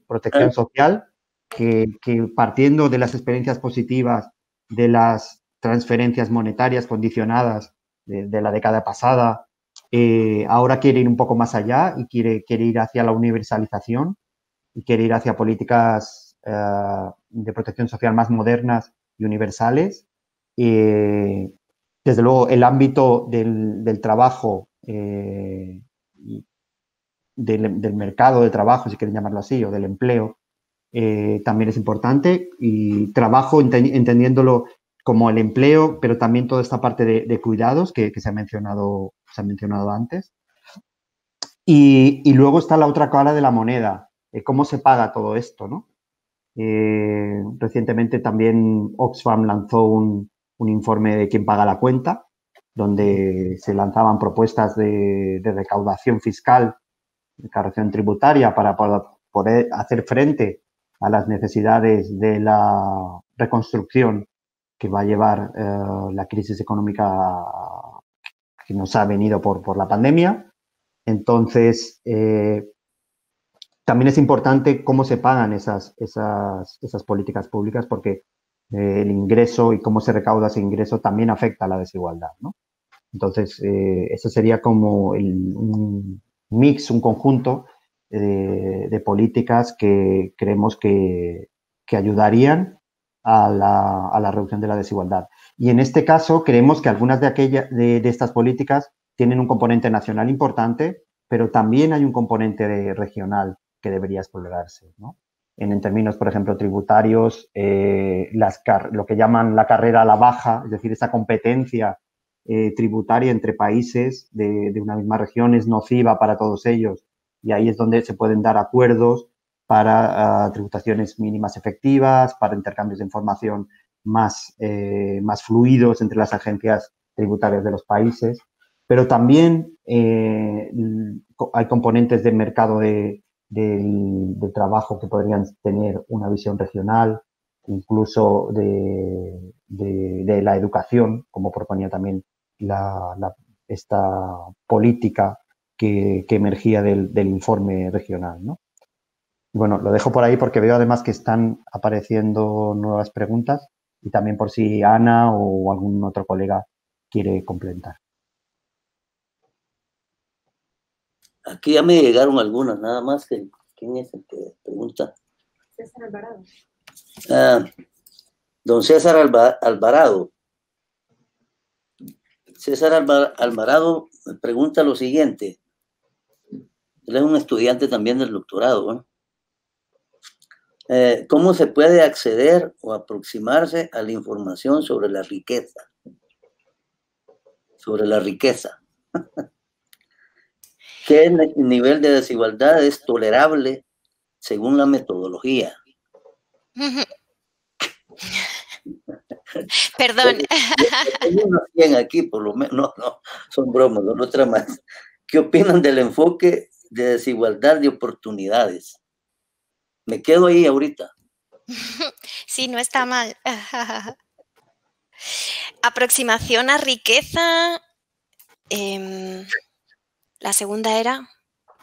protección social que partiendo de las experiencias positivas de las transferencias monetarias condicionadas de la década pasada, ahora quiere ir un poco más allá y quiere ir hacia la universalización y quiere ir hacia políticas de protección social más modernas y universales. Desde luego, el ámbito del trabajo, del mercado de trabajo, si quieren llamarlo así, o del empleo, también es importante. Y trabajo entendiéndolo como el empleo, pero también toda esta parte de cuidados que se ha mencionado antes. Y luego está la otra cara de la moneda, cómo se paga todo esto, ¿no? Recientemente también Oxfam lanzó un informe de quién paga la cuenta, donde se lanzaban propuestas de recaudación fiscal, de recaudación tributaria para poder hacer frente a las necesidades de la reconstrucción que va a llevar la crisis económica que nos ha venido por la pandemia. Entonces, también es importante cómo se pagan esas políticas públicas, porque el ingreso y cómo se recauda ese ingreso también afecta a la desigualdad, ¿no? Entonces, eso sería como un mix, un conjunto de políticas que creemos que ayudarían a la reducción de la desigualdad. Y en este caso, creemos que algunas de estas políticas tienen un componente nacional importante, pero también hay un componente regional que debería explorarse, ¿no? en términos, por ejemplo, tributarios, lo que llaman la carrera a la baja, es decir, esa competencia tributaria entre países de una misma región es nociva para todos ellos, y ahí es donde se pueden dar acuerdos para tributaciones mínimas efectivas, para intercambios de información más fluidos entre las agencias tributarias de los países, pero también hay componentes del mercado del trabajo que podrían tener una visión regional, incluso de la educación, como proponía también esta política que emergía del informe regional, ¿no? Bueno, lo dejo por ahí porque veo además que están apareciendo nuevas preguntas y también por si Ana o algún otro colega quiere complementar. Aquí ya me llegaron algunas, nada más que ¿quién es el que pregunta? César Alvarado. Don César Alvarado. César Alvarado me pregunta lo siguiente. Él es un estudiante también del doctorado, ¿no? ¿Cómo se puede acceder o aproximarse a la información sobre la riqueza? Sobre la riqueza. ¿Qué nivel de desigualdad es tolerable según la metodología? Perdón. Bien aquí, por lo menos, no, son bromas, no otra más. ¿Qué opinan del enfoque de desigualdad de oportunidades? Me quedo ahí ahorita. Sí, no está mal. Aproximación a riqueza. La segunda era,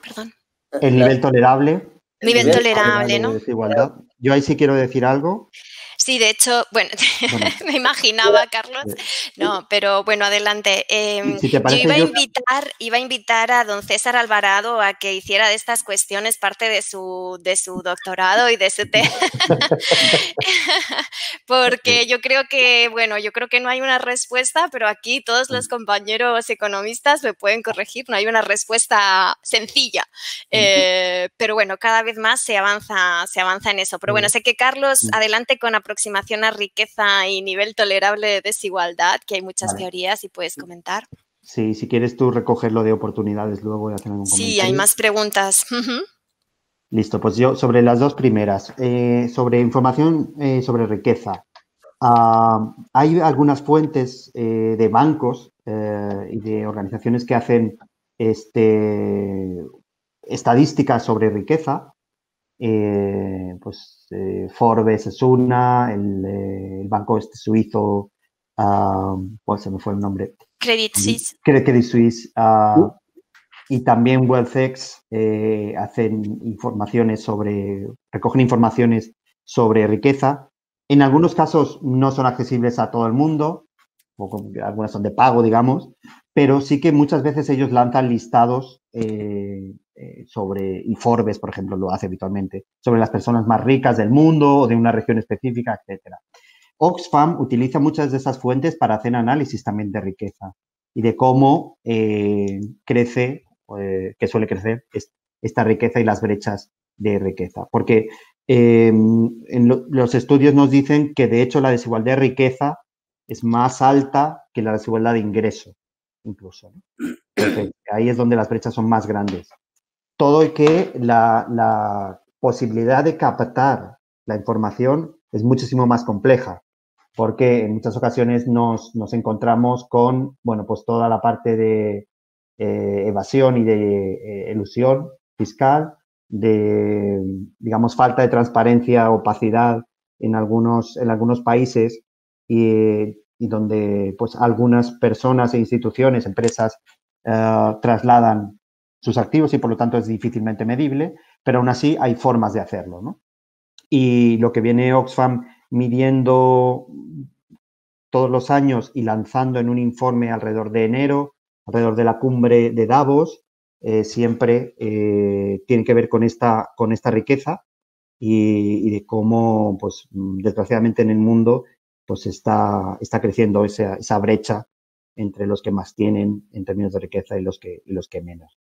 perdón. El nivel tolerable. Nivel tolerable, ¿no? De desigualdad. Yo ahí sí quiero decir algo. Sí, de hecho, bueno, me imaginaba, Carlos. No, pero bueno, adelante. Si te parece, yo iba a invitar a don César Alvarado a que hiciera de estas cuestiones parte de su doctorado y de su porque yo creo que, bueno, no hay una respuesta, pero aquí todos los compañeros economistas me pueden corregir, no hay una respuesta sencilla. Pero bueno, cada vez más se avanza en eso. Pero bueno, sé que Carlos, adelante con aproximación a riqueza y nivel tolerable de desigualdad, que hay muchas teorías y puedes comentar. Sí, si quieres tú recoger lo de oportunidades luego y hacer algún comentario. Sí, hay más preguntas. Listo, pues yo sobre las dos primeras, sobre información sobre riqueza. Hay algunas fuentes de bancos y de organizaciones que hacen estadísticas sobre riqueza. Forbes es una, el banco suizo, ¿cuál se me fue el nombre? Credit Suisse. Credit Suisse. Y también WealthX recogen informaciones sobre riqueza. En algunos casos no son accesibles a todo el mundo, algunas son de pago, digamos, pero sí que muchas veces ellos lanzan listados y Forbes, por ejemplo, lo hace habitualmente, sobre las personas más ricas del mundo o de una región específica, etc. Oxfam utiliza muchas de esas fuentes para hacer análisis también de riqueza y de cómo que suele crecer esta riqueza y las brechas de riqueza. Porque los estudios nos dicen que, de hecho, la desigualdad de riqueza es más alta que la desigualdad de ingreso, incluso, ¿no? Entonces, ahí es donde las brechas son más grandes. Todo y que la posibilidad de captar la información es muchísimo más compleja, porque en muchas ocasiones nos encontramos con, bueno, pues toda la parte de evasión y de elusión fiscal, de, digamos, falta de transparencia, opacidad en algunos países y donde, pues, algunas personas e instituciones, empresas, trasladan sus activos y, por lo tanto, es difícilmente medible, pero aún así hay formas de hacerlo, ¿no? Y lo que viene Oxfam midiendo todos los años y lanzando en un informe alrededor de enero, alrededor de la cumbre de Davos, siempre tiene que ver con esta riqueza y de cómo, pues, desgraciadamente en el mundo, pues está creciendo esa brecha entre los que más tienen en términos de riqueza y los que menos.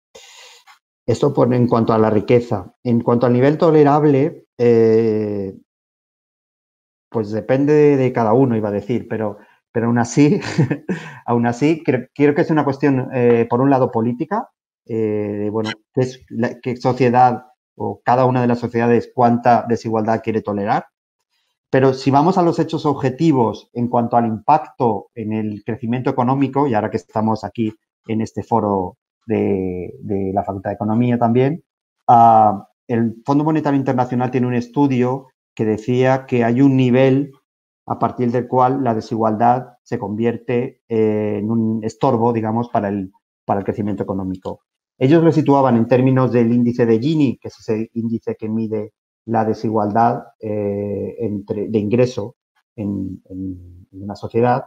Esto en cuanto a la riqueza. En cuanto al nivel tolerable, pues depende de cada uno, iba a decir, pero aún así, aún así creo que es una cuestión, por un lado, política, bueno, qué sociedad o cada una de las sociedades cuánta desigualdad quiere tolerar. Pero si vamos a los hechos objetivos en cuanto al impacto en el crecimiento económico, y ahora que estamos aquí en este foro de la Facultad de Economía también, el Fondo Monetario Internacional tiene un estudio que decía que hay un nivel a partir del cual la desigualdad se convierte en un estorbo, digamos, para el crecimiento económico. Ellos lo situaban en términos del índice de Gini, que es ese índice que mide la desigualdad de ingreso en una sociedad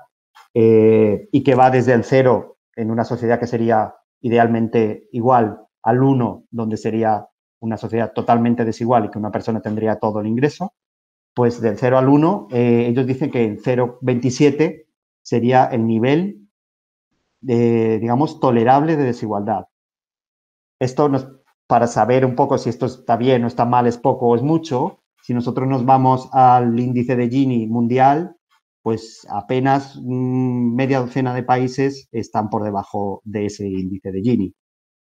y que va desde el 0 en una sociedad que sería idealmente igual al 1, donde sería una sociedad totalmente desigual y que una persona tendría todo el ingreso, pues del 0 al 1, ellos dicen que el 0,27 sería el nivel, digamos, tolerable de desigualdad. Esto para saber un poco si esto está bien o está mal, es poco o es mucho, si nosotros nos vamos al índice de Gini mundial, pues apenas media docena de países están por debajo de ese índice de Gini.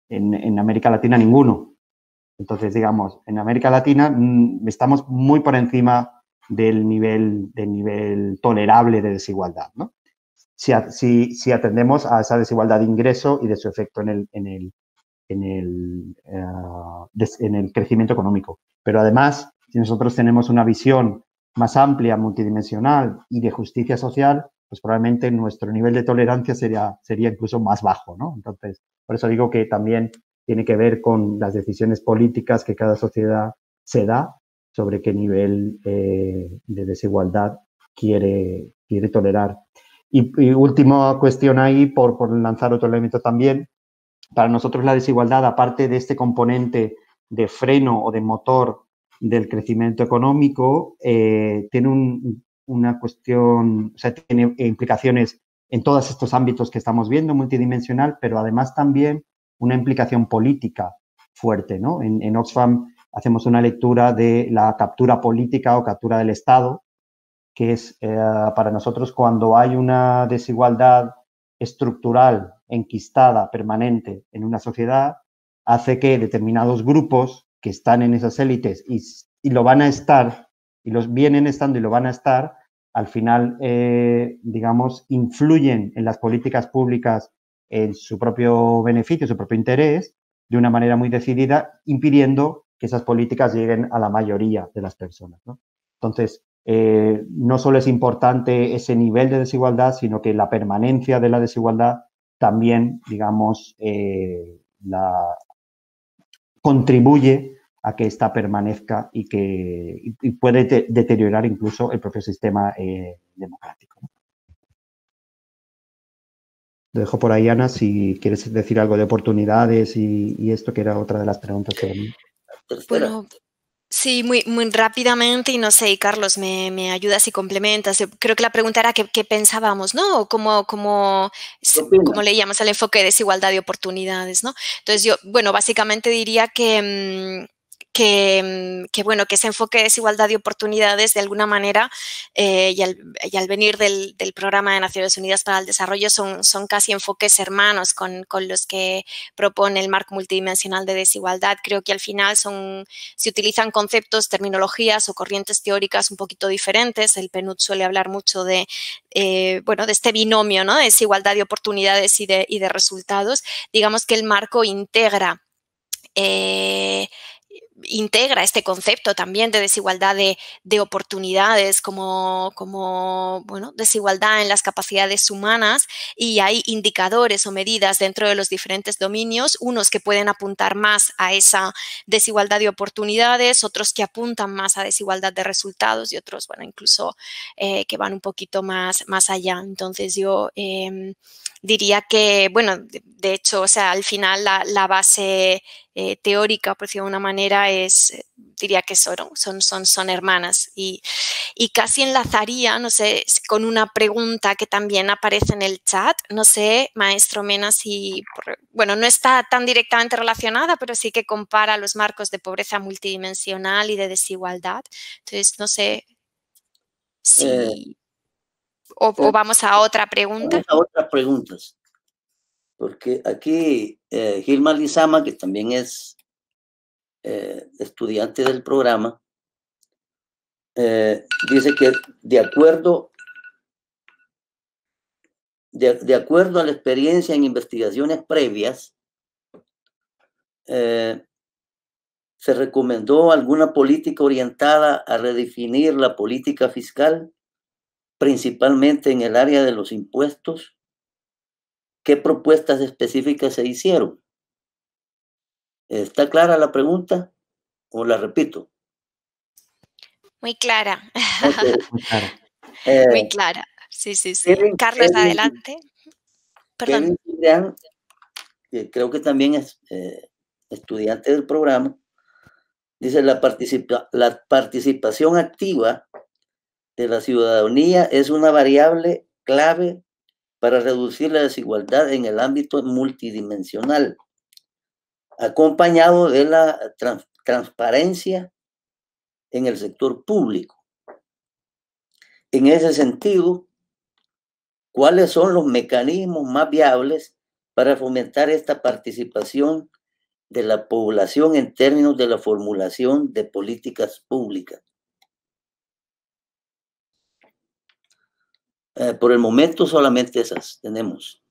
En América Latina ninguno. Entonces, digamos, en América Latina estamos muy por encima del nivel tolerable de desigualdad, ¿no? Si atendemos a esa desigualdad de ingreso y de su efecto en el crecimiento económico. Pero además, si nosotros tenemos una visión más amplia, multidimensional y de justicia social, pues probablemente nuestro nivel de tolerancia sería incluso más bajo, ¿no? Entonces, por eso digo que también tiene que ver con las decisiones políticas que cada sociedad se da sobre qué nivel de desigualdad quiere tolerar. Y última cuestión ahí, por lanzar otro elemento también, para nosotros la desigualdad, aparte de este componente de freno o de motor del crecimiento económico, tiene una cuestión, o sea, tiene implicaciones en todos estos ámbitos que estamos viendo, multidimensional, pero además también una implicación política fuerte, ¿no? En Oxfam hacemos una lectura de la captura política o captura del Estado, que es para nosotros cuando hay una desigualdad estructural, enquistada, permanente en una sociedad, hace que determinados grupos que están en esas élites y lo van a estar, y los vienen estando y lo van a estar, al final, digamos, influyen en las políticas públicas en su propio beneficio, su propio interés, de una manera muy decidida, impidiendo que esas políticas lleguen a la mayoría de las personas, ¿no? Entonces, no solo es importante ese nivel de desigualdad, sino que la permanencia de la desigualdad también, digamos, contribuye a que ésta permanezca y puede deteriorar incluso el propio sistema democrático. Lo dejo por ahí, Ana, si quieres decir algo de oportunidades y esto, que era otra de las preguntas que venía. Bueno, sí, muy rápidamente, y no sé, Carlos, me ayudas y complementas. Creo que la pregunta era qué pensábamos, ¿no? ¿Cómo leíamos el enfoque de desigualdad de oportunidades, ¿no? Entonces yo, bueno, básicamente diría que ese enfoque de desigualdad de oportunidades, de alguna manera, y al venir del Programa de Naciones Unidas para el Desarrollo, son casi enfoques hermanos con los que propone el marco multidimensional de desigualdad. Creo que al final se utilizan conceptos, terminologías o corrientes teóricas un poquito diferentes. El PNUD suele hablar mucho de este binomio, ¿no? De desigualdad de oportunidades y de resultados. Digamos que el marco integra este concepto también de desigualdad de oportunidades como desigualdad en las capacidades humanas, y hay indicadores o medidas dentro de los diferentes dominios, unos que pueden apuntar más a esa desigualdad de oportunidades, otros que apuntan más a desigualdad de resultados y otros, incluso que van un poquito más allá. Entonces yo diría que, bueno, de hecho, o sea, al final la base teórica, por decirlo de una manera, diría que son hermanas y casi enlazaría, no sé, con una pregunta que también aparece en el chat, no sé, maestro Mena, si, bueno, no está tan directamente relacionada, pero sí que compara los marcos de pobreza multidimensional y de desigualdad. Entonces, no sé si... O vamos a otra pregunta. Vamos a otras preguntas. Porque aquí Gilma Lizama, que también es estudiante del programa, dice que de acuerdo a la experiencia en investigaciones previas, se recomendó alguna política orientada a redefinir la política fiscal, principalmente en el área de los impuestos. ¿Qué propuestas específicas se hicieron? ¿Está clara la pregunta o la repito? Muy clara. Okay. Muy clara. Muy clara. Sí. Carlos, adelante. Perdón. Kevin, que creo que también es estudiante del programa, dice la participación activa de la ciudadanía es una variable clave para reducir la desigualdad en el ámbito multidimensional, acompañado de la transparencia en el sector público. En ese sentido, ¿cuáles son los mecanismos más viables para fomentar esta participación de la población en términos de la formulación de políticas públicas? Por el momento solamente esas tenemos.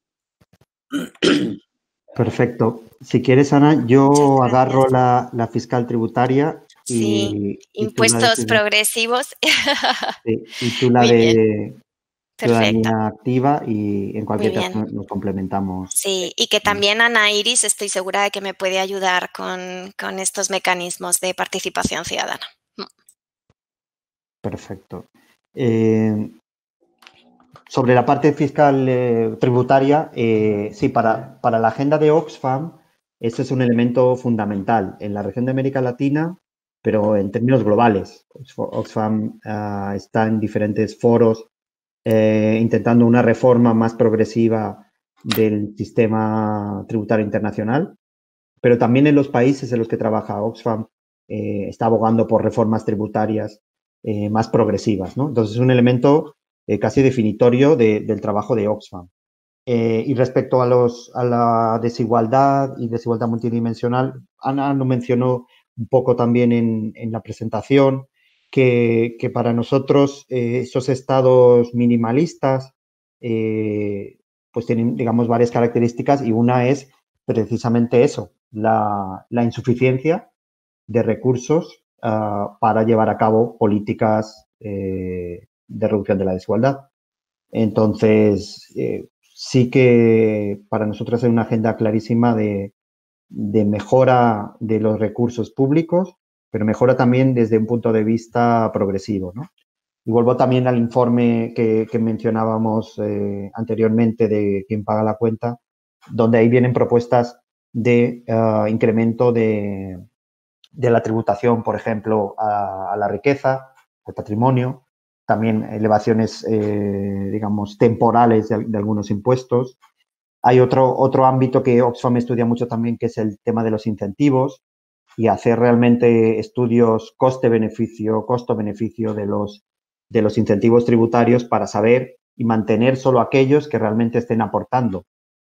Perfecto. Si quieres, Ana, yo agarro la fiscal tributaria y impuestos progresivos. Sí, y tú la de ciudadanía activa y en cualquier caso nos complementamos. Sí, y que también Ana Iris estoy segura de que me puede ayudar con estos mecanismos de participación ciudadana. Perfecto. Sobre la parte fiscal tributaria, sí, para la agenda de Oxfam, ese es un elemento fundamental en la región de América Latina, pero en términos globales. Oxfam está en diferentes foros intentando una reforma más progresiva del sistema tributario internacional, pero también en los países en los que trabaja Oxfam está abogando por reformas tributarias más progresivas, ¿no? Entonces es un elemento casi definitorio del trabajo de Oxfam. Y respecto a la desigualdad y desigualdad multidimensional, Ana lo mencionó un poco también en la presentación, que para nosotros esos estados minimalistas pues tienen, digamos, varias características y una es precisamente eso, la insuficiencia de recursos para llevar a cabo políticas de reducción de la desigualdad. Entonces, sí que para nosotros hay una agenda clarísima de mejora de los recursos públicos, pero mejora también desde un punto de vista progresivo, ¿no? Y vuelvo también al informe que mencionábamos anteriormente de quién paga la cuenta, donde ahí vienen propuestas de incremento de la tributación, por ejemplo, a la riqueza, al patrimonio, también elevaciones, digamos, temporales de algunos impuestos. Hay otro ámbito que Oxfam estudia mucho también, que es el tema de los incentivos y hacer realmente estudios costo-beneficio de los incentivos tributarios para saber y mantener solo aquellos que realmente estén aportando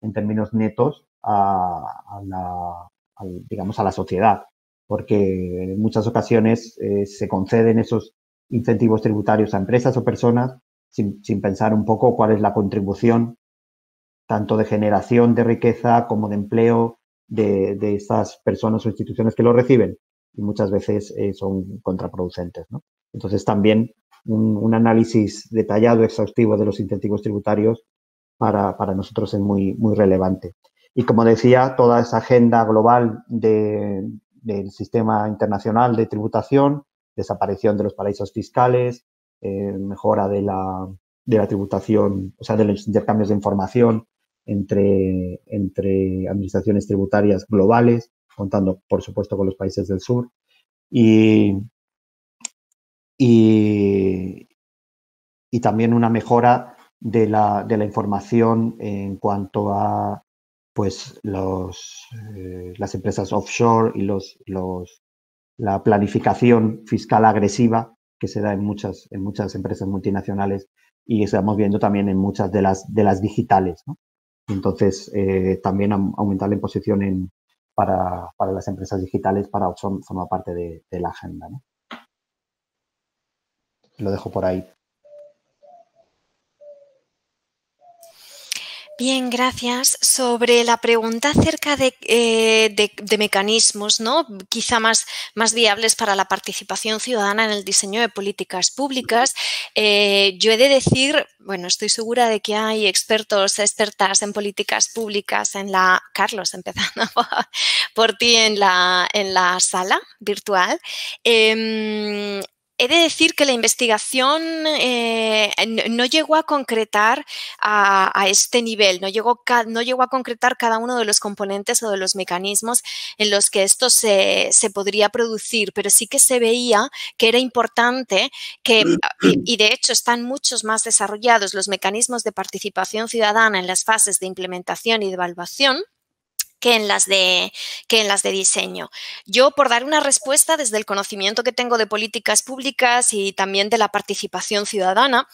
en términos netos a la sociedad, porque en muchas ocasiones se conceden esos incentivos tributarios a empresas o personas sin pensar un poco cuál es la contribución tanto de generación de riqueza como de empleo de estas personas o instituciones que lo reciben, y muchas veces son contraproducentes, ¿no? Entonces, también un análisis detallado, exhaustivo de los incentivos tributarios para nosotros es muy, muy relevante. Y como decía, toda esa agenda global del sistema internacional de tributación, desaparición de los paraísos fiscales, mejora de la tributación, o sea, de los intercambios de información entre administraciones tributarias globales, contando, por supuesto, con los países del sur. Y también una mejora de la información en cuanto a pues las empresas offshore y la planificación fiscal agresiva que se da en muchas empresas multinacionales y estamos viendo también en muchas de las digitales, ¿no? Entonces, también aumentar la imposición para las empresas digitales forma parte de la agenda, ¿no? Lo dejo por ahí. Bien, gracias. Sobre la pregunta acerca de mecanismos, ¿no? Quizá más viables para la participación ciudadana en el diseño de políticas públicas, yo he de decir, bueno, estoy segura de que hay expertos, expertas en políticas públicas Carlos, empezando por ti en la sala virtual. He de decir que la investigación no llegó a concretar a este nivel, no llegó a concretar cada uno de los componentes o de los mecanismos en los que esto se podría producir, pero sí que se veía que era importante y de hecho están muchos más desarrollados los mecanismos de participación ciudadana en las fases de implementación y de evaluación que en las de diseño. Yo, por dar una respuesta desde el conocimiento que tengo de políticas públicas y también de la participación ciudadana,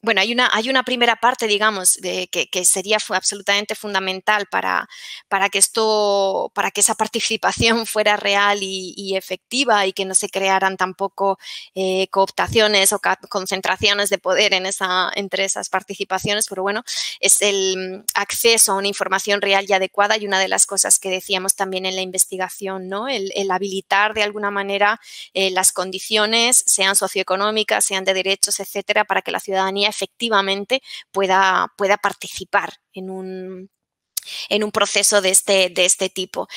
bueno, hay una primera parte, digamos, que sería absolutamente fundamental para que esa participación fuera real y efectiva y que no se crearan tampoco cooptaciones o concentraciones de poder entre esas participaciones, pero bueno, es el acceso a una información real y adecuada y una de las cosas que decíamos también en la investigación, ¿no? El habilitar de alguna manera las condiciones, sean socioeconómicas, sean de derechos, etcétera, para que la ciudadanía efectivamente pueda participar en un proceso de este tipo.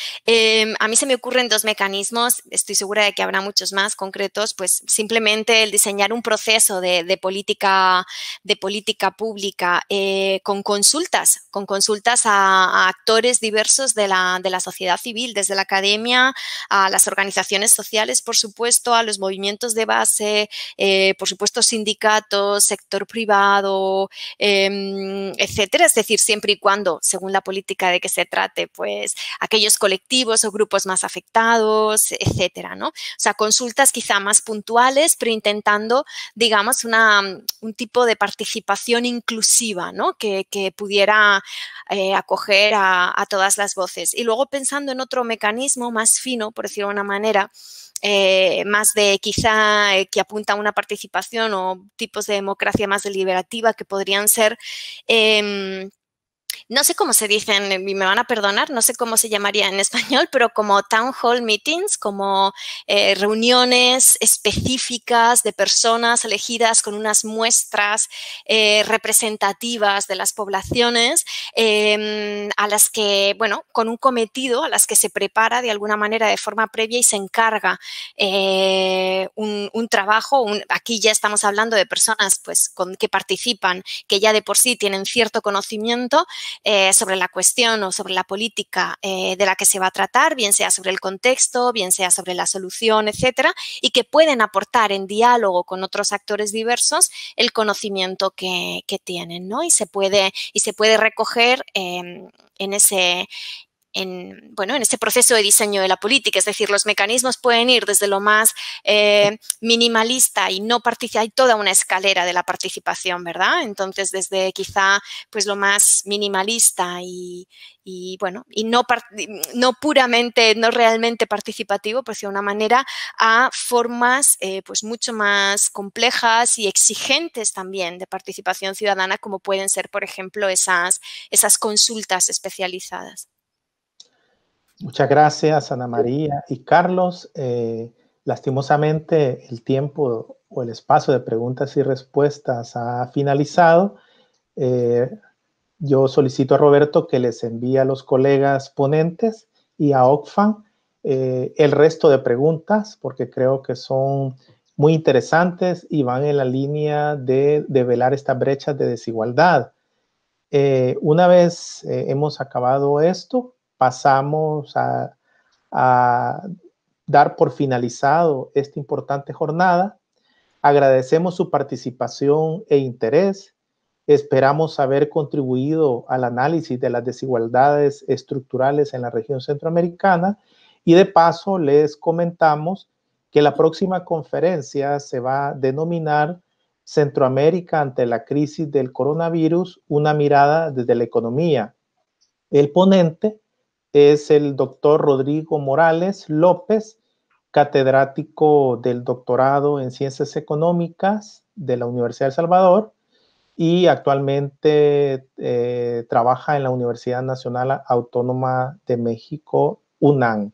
A mí se me ocurren dos mecanismos, estoy segura de que habrá muchos más concretos, pues simplemente el diseñar un proceso de política pública con consultas a actores diversos de la sociedad civil, desde la academia a las organizaciones sociales, por supuesto, a los movimientos de base, por supuesto, sindicatos, sector privado, etcétera. Es decir, siempre y cuando, según la política de que se trate, pues aquellos colectivos o grupos más afectados, etcétera, ¿no? O sea, consultas quizá más puntuales, pero intentando, digamos, un tipo de participación inclusiva, ¿no? Que pudiera acoger a todas las voces. Y luego pensando en otro mecanismo más fino, por decirlo de una manera, más de quizá que apunta a una participación o tipos de democracia más deliberativa que podrían ser no sé cómo se dicen, y me van a perdonar, no sé cómo se llamaría en español, pero como town hall meetings, como reuniones específicas de personas elegidas con unas muestras representativas de las poblaciones a las que, bueno, con un cometido, a las que se prepara de alguna manera de forma previa y se encarga un trabajo. Aquí ya estamos hablando de personas pues, que participan, que ya de por sí tienen cierto conocimiento sobre la cuestión o sobre la política de la que se va a tratar, bien sea sobre el contexto, bien sea sobre la solución, etcétera, y que pueden aportar en diálogo con otros actores diversos el conocimiento que tienen, ¿no? Y se puede recoger en ese proceso de diseño de la política. Es decir, los mecanismos pueden ir desde lo más minimalista y no hay toda una escalera de la participación, ¿verdad? Entonces, desde quizá pues lo más minimalista y no puramente, no realmente participativo, por decirlo de una manera, a formas pues mucho más complejas y exigentes también de participación ciudadana, como pueden ser, por ejemplo, esas consultas especializadas. Muchas gracias, Ana María y Carlos. Lastimosamente, el tiempo o el espacio de preguntas y respuestas ha finalizado. Yo solicito a Roberto que les envíe a los colegas ponentes y a Oxfam el resto de preguntas, porque creo que son muy interesantes y van en la línea de develar estas brechas de desigualdad Una vez hemos acabado esto, pasamos a dar por finalizado esta importante jornada. Agradecemos su participación e interés. Esperamos haber contribuido al análisis de las desigualdades estructurales en la región centroamericana y de paso les comentamos que la próxima conferencia se va a denominar Centroamérica ante la crisis del coronavirus, una mirada desde la economía. El ponente es el doctor Rodrigo Morales López, catedrático del doctorado en Ciencias Económicas de la Universidad de El Salvador y actualmente trabaja en la Universidad Nacional Autónoma de México, UNAM.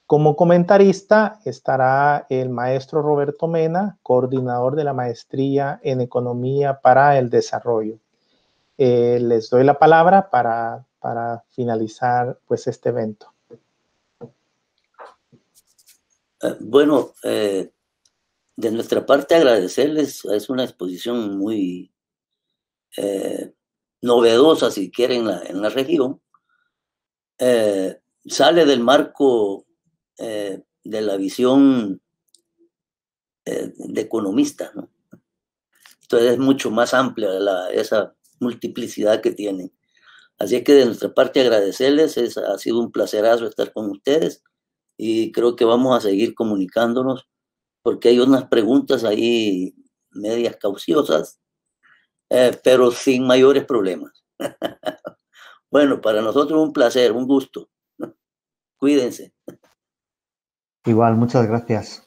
Como comentarista estará el maestro Roberto Mena, coordinador de la Maestría en Economía para el Desarrollo. Les doy la palabra para finalizar pues, este evento. Bueno, de nuestra parte agradecerles, es una exposición muy novedosa, si quieren, en la región. Sale del marco de la visión de economista, ¿no? Entonces es mucho más amplia esa multiplicidad que tienen. Así que de nuestra parte agradecerles, ha sido un placerazo estar con ustedes y creo que vamos a seguir comunicándonos porque hay unas preguntas ahí medias cauciosas, pero sin mayores problemas. Bueno, para nosotros un placer, un gusto. Cuídense. Igual, muchas gracias.